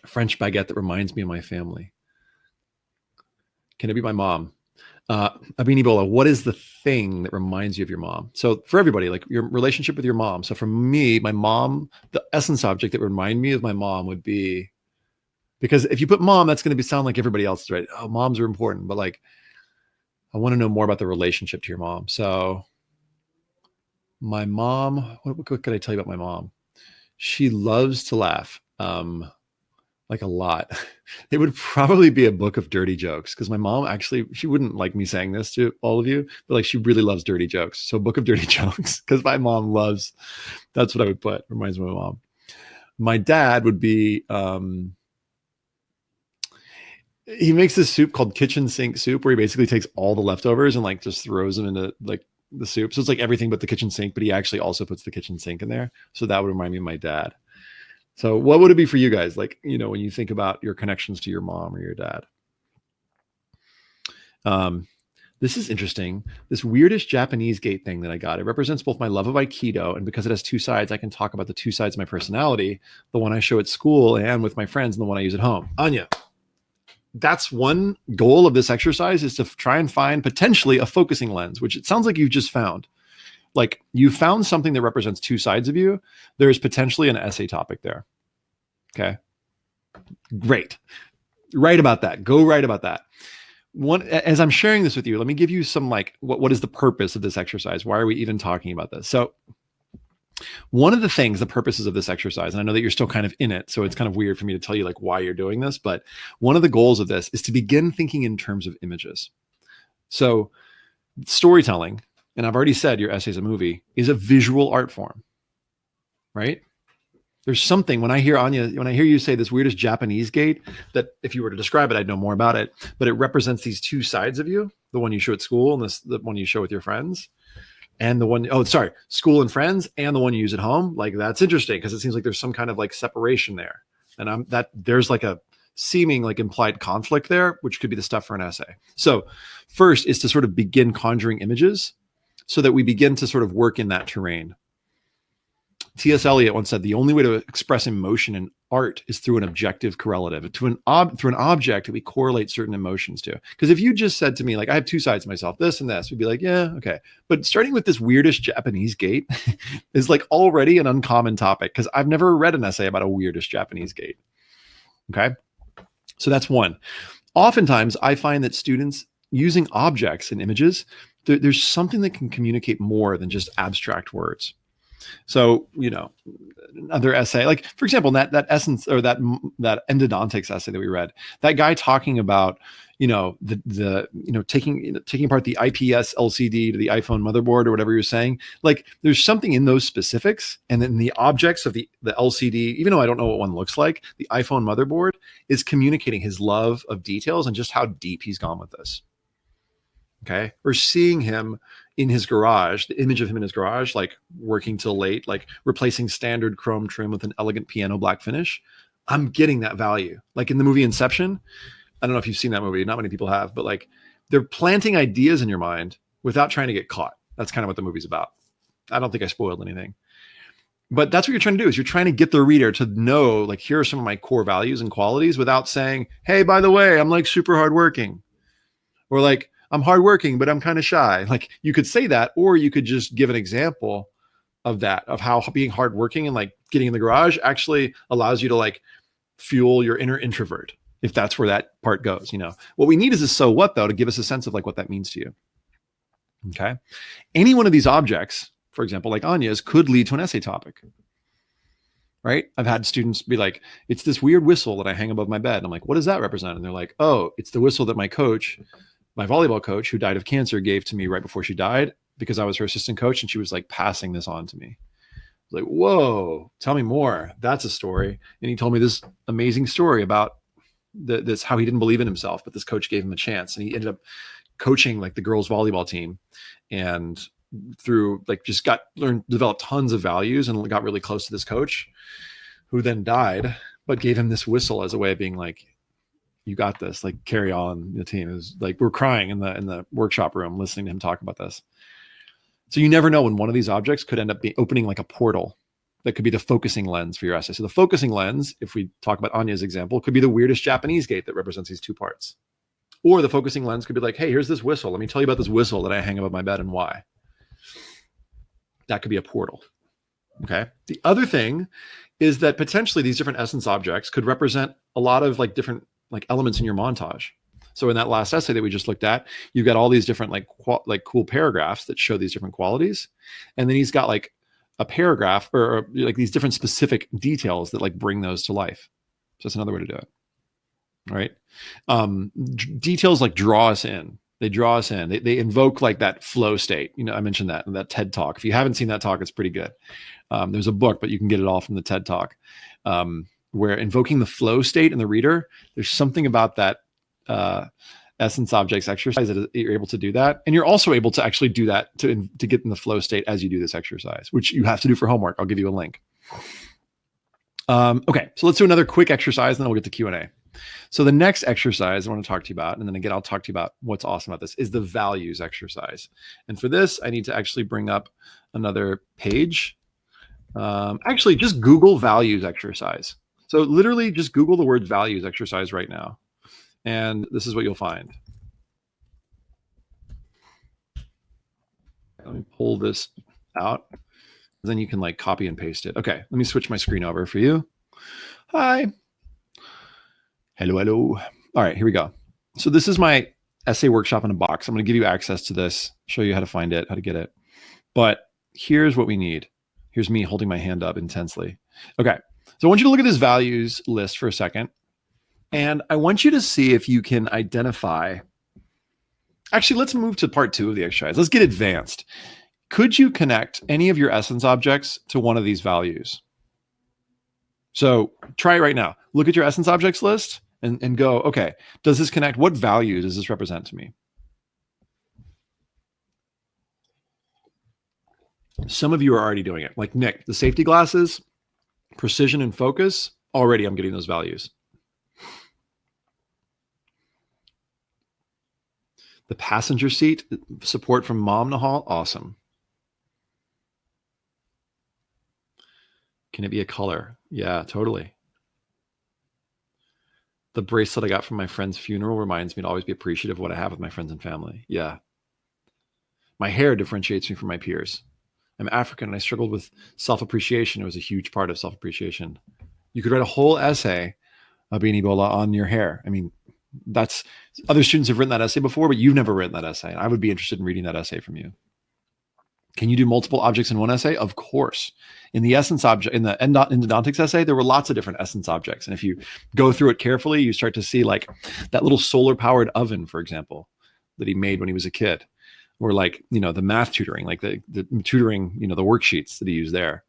A French baguette that reminds me of my family. Can it be my mom? Abini Bola, what is the thing that reminds you of your mom? So for everybody, like your relationship with your mom. So for me, my mom, the essence object that would remind me of my mom would be, because if you put mom, that's going to sound like everybody else, right? Oh, moms are important, but like, I want to know more about the relationship to your mom. So my mom, what could I tell you about my mom? She loves to laugh, like a lot. It would probably be a book of dirty jokes, because my mom actually, she wouldn't like me saying this to all of you, but like she really loves dirty jokes. So book of dirty jokes, because my mom loves, that's what I would put. Reminds me of my mom. My dad would be, he makes this soup called kitchen sink soup, where he basically takes all the leftovers and like just throws them into like the soup. So it's like everything but the kitchen sink, but he actually also puts the kitchen sink in there. So that would remind me of my dad. So what would it be for you guys? Like, you know, when you think about your connections to your mom or your dad. This is interesting. This weirdest Japanese gate thing that I got, it represents both my love of Aikido, and because it has two sides, I can talk about the two sides of my personality, the one I show at school and with my friends, and the one I use at home. Anya, that's one goal of this exercise, is to try and find potentially a focusing lens, which it sounds like you've just found. Like you found something that represents two sides of you. There's potentially an essay topic there. Okay. Great. Write about that. Go write about that. One, as I'm sharing this with you, let me give you some like, what is the purpose of this exercise? Why are we even talking about this? So one of the things, the purposes of this exercise, and I know that you're still kind of in it, so it's kind of weird for me to tell you like why you're doing this, but one of the goals of this is to begin thinking in terms of images. So storytelling, and I've already said your essay is a movie, is a visual art form, right? There's something, when I hear Anya, when I hear you say this weirdest Japanese gate, that if you were to describe it, I'd know more about it, but it represents these two sides of you, the one you show at school and the one you show with your friends, and the one, school and friends, and the one you use at home. Like, that's interesting, because it seems like there's some kind of like separation there. And there's like a seeming like implied conflict there, which could be the stuff for an essay. So first is to sort of begin conjuring images so that we begin to sort of work in that terrain. T.S. Eliot once said, the only way to express emotion in art is through an objective correlative, through an object that we correlate certain emotions to. Because if you just said to me, like, I have two sides of myself, this and this, we'd be like, yeah, okay. But starting with this weirdest Japanese gate is like already an uncommon topic, because I've never read an essay about a weirdest Japanese gate. Okay. So that's one. Oftentimes I find that students using objects and images, there's something that can communicate more than just abstract words. So, you know, another essay, like for example, that essence, or that endodontics essay that we read, that guy talking about, you know, taking apart the IPS LCD to the iPhone motherboard or whatever you're saying, like there's something in those specifics. And then the objects of the LCD, even though I don't know what one looks like, the iPhone motherboard is communicating his love of details and just how deep he's gone with this. Okay. Or seeing him in his garage, the image of him in his garage, like working till late, like replacing standard chrome trim with an elegant piano black finish. I'm getting that value. Like in the movie Inception, I don't know if you've seen that movie. Not many people have, but like they're planting ideas in your mind without trying to get caught. That's kind of what the movie's about. I don't think I spoiled anything, but that's what you're trying to do, is you're trying to get the reader to know, like, here are some of my core values and qualities, without saying, hey, by the way, I'm like super hardworking, or like, I'm hardworking, but I'm kind of shy. Like, you could say that, or you could just give an example of how being hardworking and like getting in the garage actually allows you to like fuel your inner introvert, if that's where that part goes. What we need is a so what, though, to give us a sense of like what that means to you. Okay. Any one of these objects, for example, like Anya's, could lead to an essay topic. Right? I've had students be like, it's this weird whistle that I hang above my bed. And I'm like, what does that represent? And they're like, oh, it's the whistle that my volleyball coach who died of cancer, gave to me right before she died, because I was her assistant coach, and she was like passing this on to me. Like, whoa, tell me more. That's a story. And he told me this amazing story about this, how he didn't believe in himself, but this coach gave him a chance, and he ended up coaching like the girls volleyball team, and through like just developed tons of values and got really close to this coach, who then died, but gave him this whistle as a way of being like, you got this, like carry on the team. It was like, we're crying in the workshop room listening to him talk about this. So you never know when one of these objects could end up opening like a portal that could be the focusing lens for your essay. So the focusing lens, if we talk about Anya's example, could be the weirdest Japanese gate that represents these two parts. Or the focusing lens could be like, hey, here's this whistle. Let me tell you about this whistle that I hang above my bed and why. That could be a portal. Okay. The other thing is that potentially these different essence objects could represent a lot of like different like elements in your montage. So in that last essay that we just looked at, you've got all these different like cool paragraphs that show these different qualities. And then he's got like a paragraph or like these different specific details that like bring those to life. So that's another way to do it. All right. Details like draw us in. They draw us in. They invoke like that flow state. I mentioned that in that TED talk. If you haven't seen that talk, it's pretty good. There's a book, but you can get it all from the TED talk, where invoking the flow state in the reader, there's something about that essence objects exercise that you're able to do that. And you're also able to actually do that to get in the flow state as you do this exercise, which you have to do for homework. I'll give you a link. Okay, so let's do another quick exercise, and then we'll get to Q&A. So the next exercise I want to talk to you about, and then again, I'll talk to you about what's awesome about this, is the values exercise. And for this, I need to actually bring up another page. Actually, just Google values exercise. So literally just Google the word values exercise right now. And this is what you'll find. Let me pull this out. Then you can like copy and paste it. Okay, let me switch my screen over for you. Hi. Hello, hello. All right, here we go. So this is my essay workshop in a box. I'm going to give you access to this, show you how to find it, how to get it. But here's what we need. Here's me holding my hand up intensely. Okay, so I want you to look at this values list for a second. And I want you to see if you can identify. Actually, let's move to part 2 of the exercise. Let's get advanced. Could you connect any of your essence objects to one of these values? So try it right now. Look at your essence objects list and go, okay, does this connect? What value does this represent to me? Some of you are already doing it. Like Nick, the safety glasses, precision and focus, already I'm getting those values. The passenger seat, support from Mom Nahal, awesome. Can it be a color? Yeah, totally. The bracelet I got from my friend's funeral reminds me to always be appreciative of what I have with my friends and family. Yeah. My hair differentiates me from my peers. I'm African and I struggled with self-appreciation. It was a huge part of self-appreciation. You could write a whole essay, Abini Bola, on your hair. I mean, that's other students have written that essay before, but you've never written that essay. And I would be interested in reading that essay from you. Can you do multiple objects in one essay? Of course. In the essence object, in the endodontics essay, there were lots of different essence objects. And if you go through it carefully, you start to see like that little solar powered oven, for example, that he made when he was a kid, or like, the math tutoring, like the tutoring, the worksheets that he used there,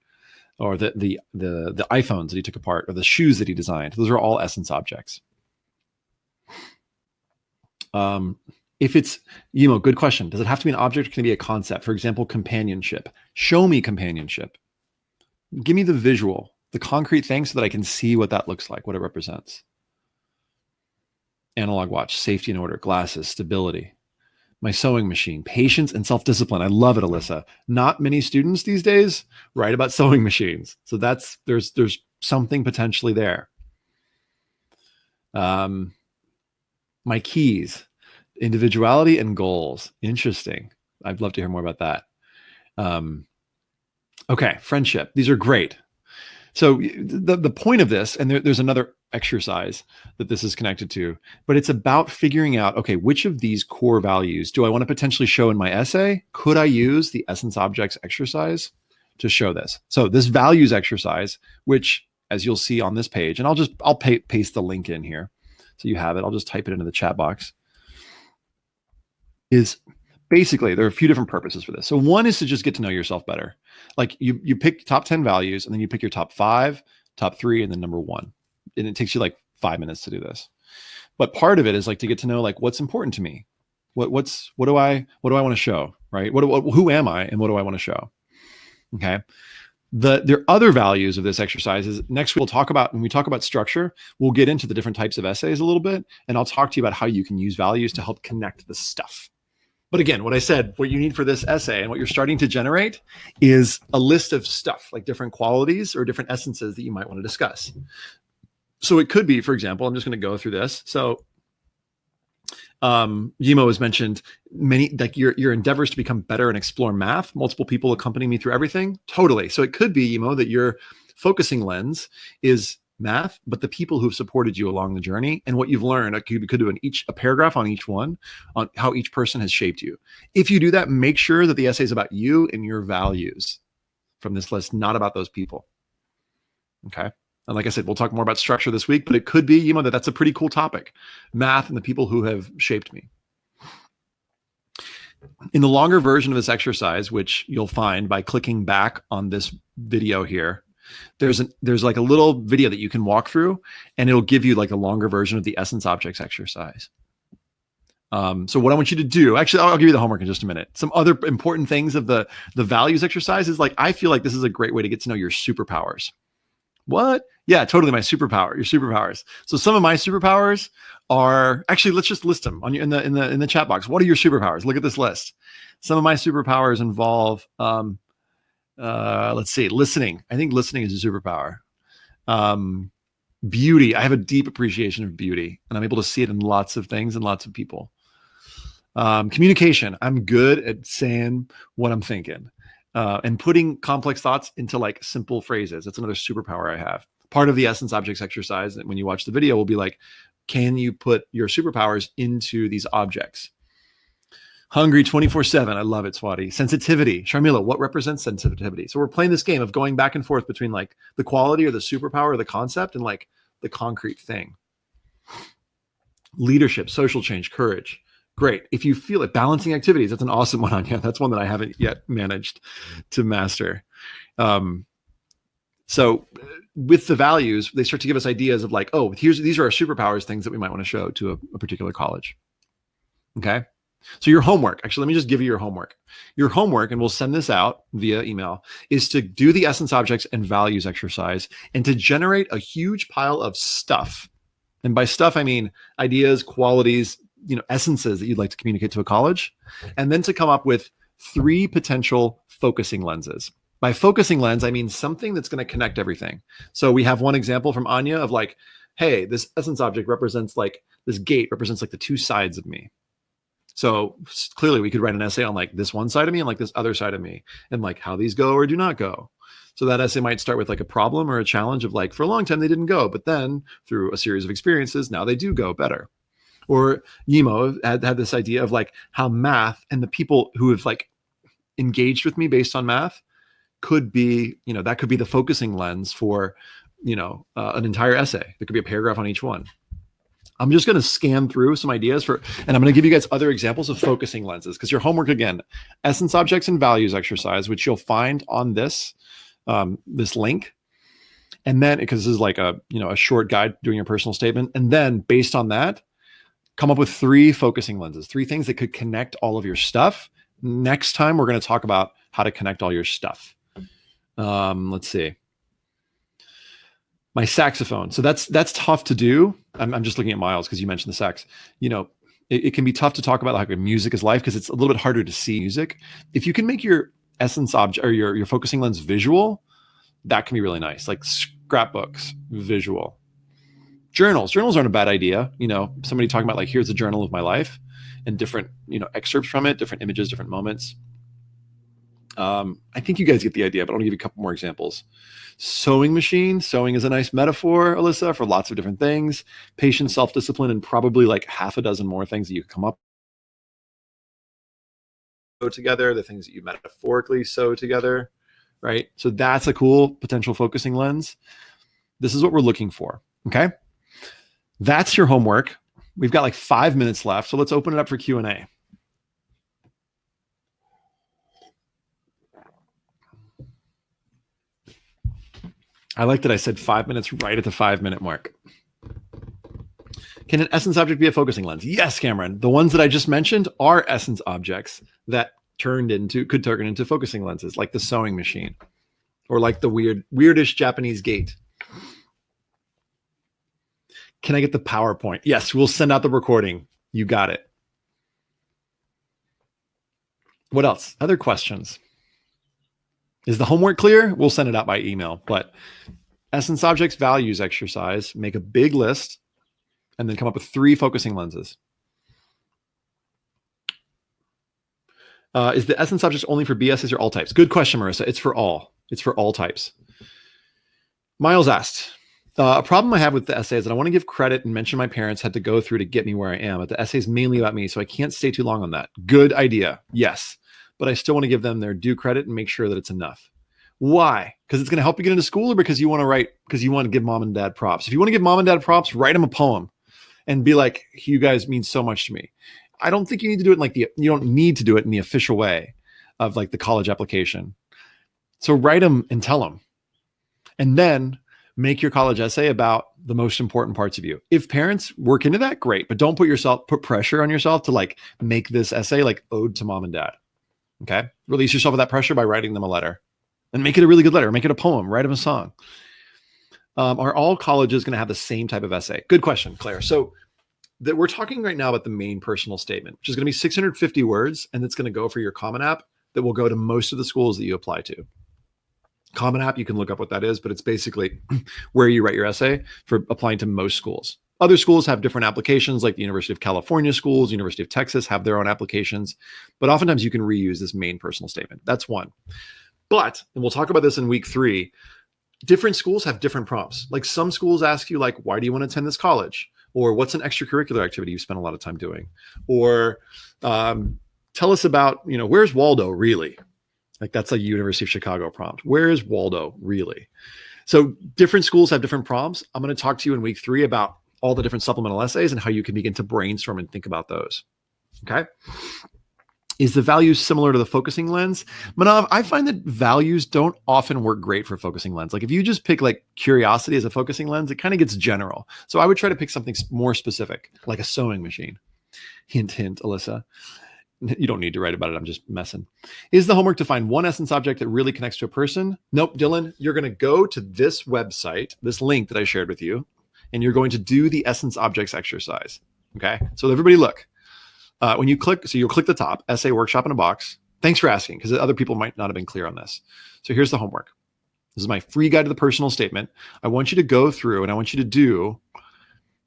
or the iPhones that he took apart, or the shoes that he designed. Those are all essence objects. If it's, good question. Does it have to be an object or can it be a concept? For example, companionship. Show me companionship. Give me the visual, the concrete thing so that I can see what that looks like, what it represents. Analog watch, safety and order, glasses, stability. My sewing machine, patience and self-discipline. I love it, Alyssa. Not many students these days write about sewing machines. So there's something potentially there. My keys, individuality and goals. Interesting. I'd love to hear more about that. Okay, friendship. These are great. So the point of this, and there's another exercise that this is connected to, but it's about figuring out, okay, which of these core values do I want to potentially show in my essay? Could I use the essence objects exercise to show this? So this values exercise, which as you'll see on this page, and I'll paste the link in here so you have it. I'll just type it into the chat box. Is basically, there are a few different purposes for this. So one is to just get to know yourself better. Like you pick top 10 values, and then you pick your top 5, top 3, and then number 1. And it takes you like 5 minutes to do this. But part of it is like to get to know like what's important to me. What do I want to show, right? Who am I and what do I want to show? Okay. There are other values of this exercise is next we'll talk about, when we talk about structure, we'll get into the different types of essays a little bit, and I'll talk to you about how you can use values to help connect the stuff. But again, what I said, what you need for this essay and what you're starting to generate is a list of stuff, like different qualities or different essences that you might want to discuss. So it could be, for example, I'm just going to go through this. So Yimo has mentioned many, like your endeavors to become better and explore math. Multiple people accompany me through everything. Totally. So it could be, Yimo, that your focusing lens is math, but the people who've supported you along the journey and what you've learned. You could do a paragraph on each one, on how each person has shaped you. If you do that, make sure that the essay is about you and your values from this list, not about those people. Okay. And like I said, we'll talk more about structure this week, but it could be, you know, that's a pretty cool topic, math and the people who have shaped me. In the longer version of this exercise, which you'll find by clicking back on this video here, there's like a little video that you can walk through, and it'll give you like a longer version of the essence objects exercise. So what I want you to do, actually, I'll give you the homework in just a minute. Some other important things of the values exercise is like, I feel like this is a great way to get to know your superpowers. What? Yeah, totally. My superpower, your superpowers. So some of my superpowers are actually, let's just list them on you in the chat box. What are your superpowers? Look at this list. Some of my superpowers involve, let's see, listening. I think listening is a superpower. Beauty. I have a deep appreciation of beauty, and I'm able to see it in lots of things and lots of people. Communication. I'm good at saying what I'm thinking. And putting complex thoughts into like simple phrases. That's another superpower I have. Part of the essence objects exercise, when you watch the video, will be like, can you put your superpowers into these objects? Hungry 24/7. I love it, Swati. Sensitivity. Sharmila, what represents sensitivity? So we're playing this game of going back and forth between like the quality or the superpower or the concept and like the concrete thing. Leadership, social change, courage. Great. If you feel it, balancing activities, that's an awesome one on you. That's one that I haven't yet managed to master. So with the values, they start to give us ideas of like, oh, these are our superpowers, things that we might want to show to a particular college. Okay. So your homework, actually, let me just give you your homework. Your homework, and we'll send this out via email, is to do the essence objects and values exercise and to generate a huge pile of stuff. And by stuff, I mean ideas, qualities, essences that you'd like to communicate to a college, and then to come up with 3 potential focusing lenses. By focusing lens, I mean something that's going to connect everything. So we have one example from Anya of like, hey, this essence object represents like, this gate represents like the 2 sides of me. So clearly we could write an essay on like this one side of me and like this other side of me, and like how these go or do not go. So that essay might start with like a problem or a challenge of like, for a long time they didn't go, but then through a series of experiences, now they do go better. Or Yimo had this idea of like how math and the people who have like engaged with me based on math could be, that could be the focusing lens for, an entire essay. There could be a paragraph on each one. I'm just going to scan through some ideas and I'm going to give you guys other examples of focusing lenses, because your homework, again, essence objects and values exercise, which you'll find on this link. And then, because this is like a short guide doing your personal statement. And then based on that, come up with 3 focusing lenses, 3 things that could connect all of your stuff. Next time, we're going to talk about how to connect all your stuff. Let's see. My saxophone. So that's tough to do. I'm just looking at Miles because you mentioned the sax. It can be tough to talk about like music is life, because it's a little bit harder to see music. If you can make your essence object or your focusing lens visual, that can be really nice. Like scrapbooks, visual. Journals aren't a bad idea. Somebody talking about like, here's a journal of my life and different, excerpts from it, different images, different moments. I think you guys get the idea, but I want to give you a couple more examples. Sewing machine. Sewing is a nice metaphor, Alyssa, for lots of different things. Patience, self-discipline, and probably like half a dozen more things that you can come up with together, the things that you metaphorically sew together, right? So that's a cool potential focusing lens. This is what we're looking for, okay? That's your homework. We've got like 5 minutes left, so let's open it up for Q&A. I like that I said 5 minutes right at the 5-minute mark. Can an essence object be a focusing lens? Yes, Cameron. The ones that I just mentioned are essence objects that could turn into focusing lenses, like the sewing machine or like the weirdish Japanese gate. Can I get the PowerPoint? Yes, we'll send out the recording. You got it. What else? Other questions? Is the homework clear? We'll send it out by email. But essence objects values exercise, make a big list, and then come up with 3 focusing lenses. Is the essence objects only for BSs or all types? Good question, Marissa. It's for all. It's for all types. Miles asked, a problem I have with the essay is that I want to give credit and mention my parents had to go through to get me where I am, but the essay is mainly about me, so I can't stay too long on that. Good idea. Yes. But I still want to give them their due credit and make sure that it's enough. Why? Because it's going to help you get into school, or because you want to write, because you want to give mom and dad props? If you want to give mom and dad props, write them a poem and be like, you guys mean so much to me. I don't think you need to do it in like you don't need to do it in the official way of like the college application. So write them and tell them. And then make your college essay about the most important parts of you. If parents work into that, great. But don't put pressure on yourself to like make this essay like ode to mom and dad. Okay. Release yourself of that pressure by writing them a letter and make it a really good letter. Make it a poem, write them a song. Are all colleges going to have the same type of essay? Good question, Claire. So we're talking right now about the main personal statement, which is going to be 650 words. And it's going to go for your Common App that will go to most of the schools that you apply to. Common App, you can look up what that is, but it's basically where you write your essay for applying to most schools. Other schools have different applications, like the University of California schools, University of Texas have their own applications, but oftentimes you can reuse this main personal statement. That's one. But, and we'll talk about this in week 3, different schools have different prompts. Like some schools ask you like, why do you want to attend this college? Or what's an extracurricular activity you spend a lot of time doing? Or tell us about, where's Waldo really? Like that's a University of Chicago prompt. Where is Waldo really? So different schools have different prompts. I'm going to talk to you in week 3 about all the different supplemental essays and how you can begin to brainstorm and think about those. Okay. Is the value similar to the focusing lens? Manav, I find that values don't often work great for focusing lens. Like if you just pick like curiosity as a focusing lens, it kind of gets general. So I would try to pick something more specific, like a sewing machine. Hint, hint, Alyssa. You don't need to write about it. I'm just messing. Is the homework to find one essence object that really connects to a person? Nope, Dylan, you're going to go to this website, this link that I shared with you, and you're going to do the essence objects exercise. Okay. So everybody look, when you click, so you'll click the top, essay workshop in a box. Thanks for asking, because other people might not have been clear on this. So here's the homework. This is my free guide to the personal statement. I want you to go through and I want you to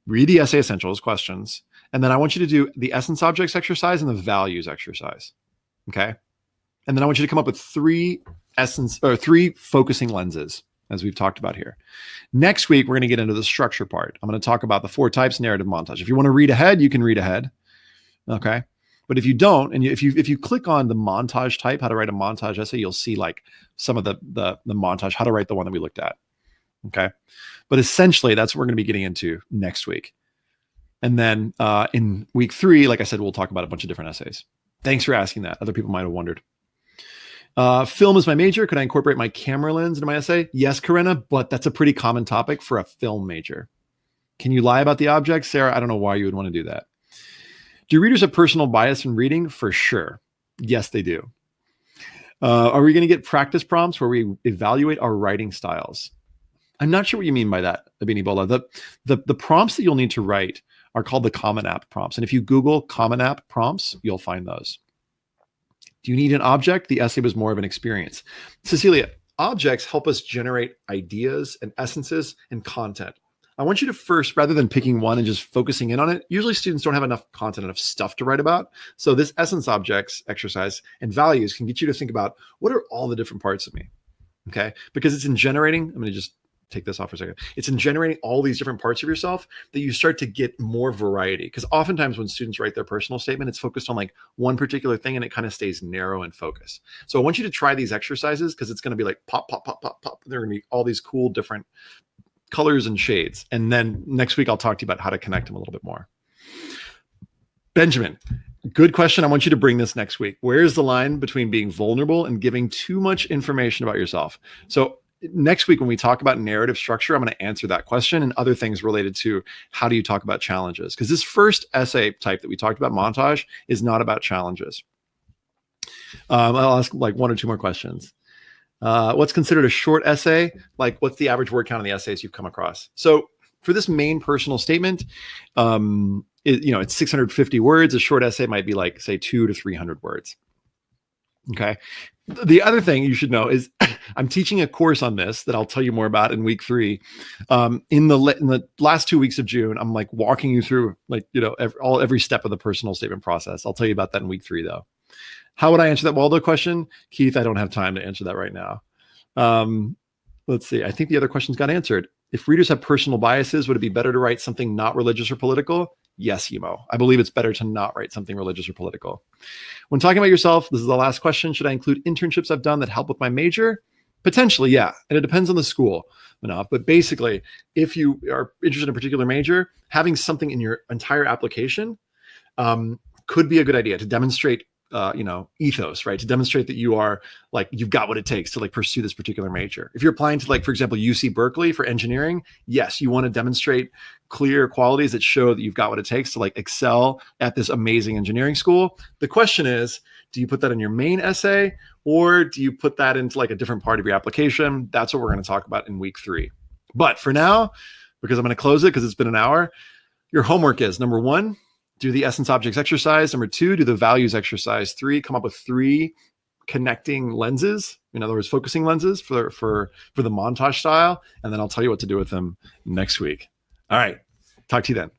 read the essay essentials questions. And then I want you to do the essence objects exercise and the values exercise. Okay. And then I want you to come up with 3 focusing lenses, as we've talked about here. Next week, we're going to get into the structure part. I'm going to talk about the 4 types narrative montage. If you want to read ahead, you can read ahead. Okay. But if you don't, and if you click on the montage type, how to write a montage essay, you'll see like some of the montage, how to write the one that we looked at. Okay. But essentially that's what we're going to be getting into next week. And then in week 3, like I said, we'll talk about a bunch of different essays. Thanks for asking that. Other people might have wondered. Film is my major. Could I incorporate my camera lens into my essay? Yes, Corinna, but that's a pretty common topic for a film major. Can you lie about the object? Sarah, I don't know why you would want to do that. Do readers have personal bias in reading? For sure. Yes, they do. Are we going to get practice prompts where we evaluate our writing styles? I'm not sure what you mean by that, Abini Bola. The prompts that you'll need to write are called the Common App prompts. And if you Google Common App prompts, you'll find those. Do you need an object? The essay was more of an experience. Cecilia, objects help us generate ideas and essences and content. I want you to first, rather than picking one and just focusing in on it, usually students don't have enough content, enough stuff to write about. So this essence objects exercise and values can get you to think about, what are all the different parts of me? Okay. Because it's in generating, I'm going to just take this off for a second. It's in generating all these different parts of yourself that you start to get more variety. Because oftentimes when students write their personal statement, it's focused on like one particular thing and it kind of stays narrow and focused. So I want you to try these exercises because it's going to be like pop, pop, pop, pop, pop. There are going to be all these cool different colors and shades. And then next week, I'll talk to you about how to connect them a little bit more. Benjamin, good question. I want you to bring this next week. Where's the line between being vulnerable and giving too much information about yourself? So next week, when we talk about narrative structure, I'm going to answer that question and other things related to how do you talk about challenges? Because this first essay type that we talked about, montage, is not about challenges. I'll ask like one or two more questions. What's considered a short essay? Like, what's the average word count on the essays you've come across? So for this main personal statement, it's 650 words. A short essay might be like, say, 200 to 300 words. Okay. The other thing you should know is I'm teaching a course on this that I'll tell you more about in week 3. In the last 2 weeks of June, I'm like walking you through every step of the personal statement process. I'll tell you about that in week 3 though. How would I answer that Waldo question? Keith, I don't have time to answer that right now. Let's see. I think the other questions got answered. If readers have personal biases, would it be better to write something not religious or political? Yes, Emo. I believe it's better to not write something religious or political. When talking about yourself, this is the last question. Should I include internships I've done that help with my major? Potentially, yeah. And it depends on the school. But basically, if you are interested in a particular major, having something in your entire application could be a good idea to demonstrate ethos, right? To demonstrate that you are like, you've got what it takes to like pursue this particular major. If you're applying to like, for example, UC Berkeley for engineering, yes, you want to demonstrate clear qualities that show that you've got what it takes to like excel at this amazing engineering school. The question is, do you put that in your main essay or do you put that into like a different part of your application? That's what we're going to talk about in week 3. But for now, because I'm going to close it because it's been an hour, your homework is number 1, do the essence objects exercise. Number 2, do the values exercise. 3, come up with 3 connecting lenses. In other words, focusing lenses for the montage style. And then I'll tell you what to do with them next week. All right. Talk to you then.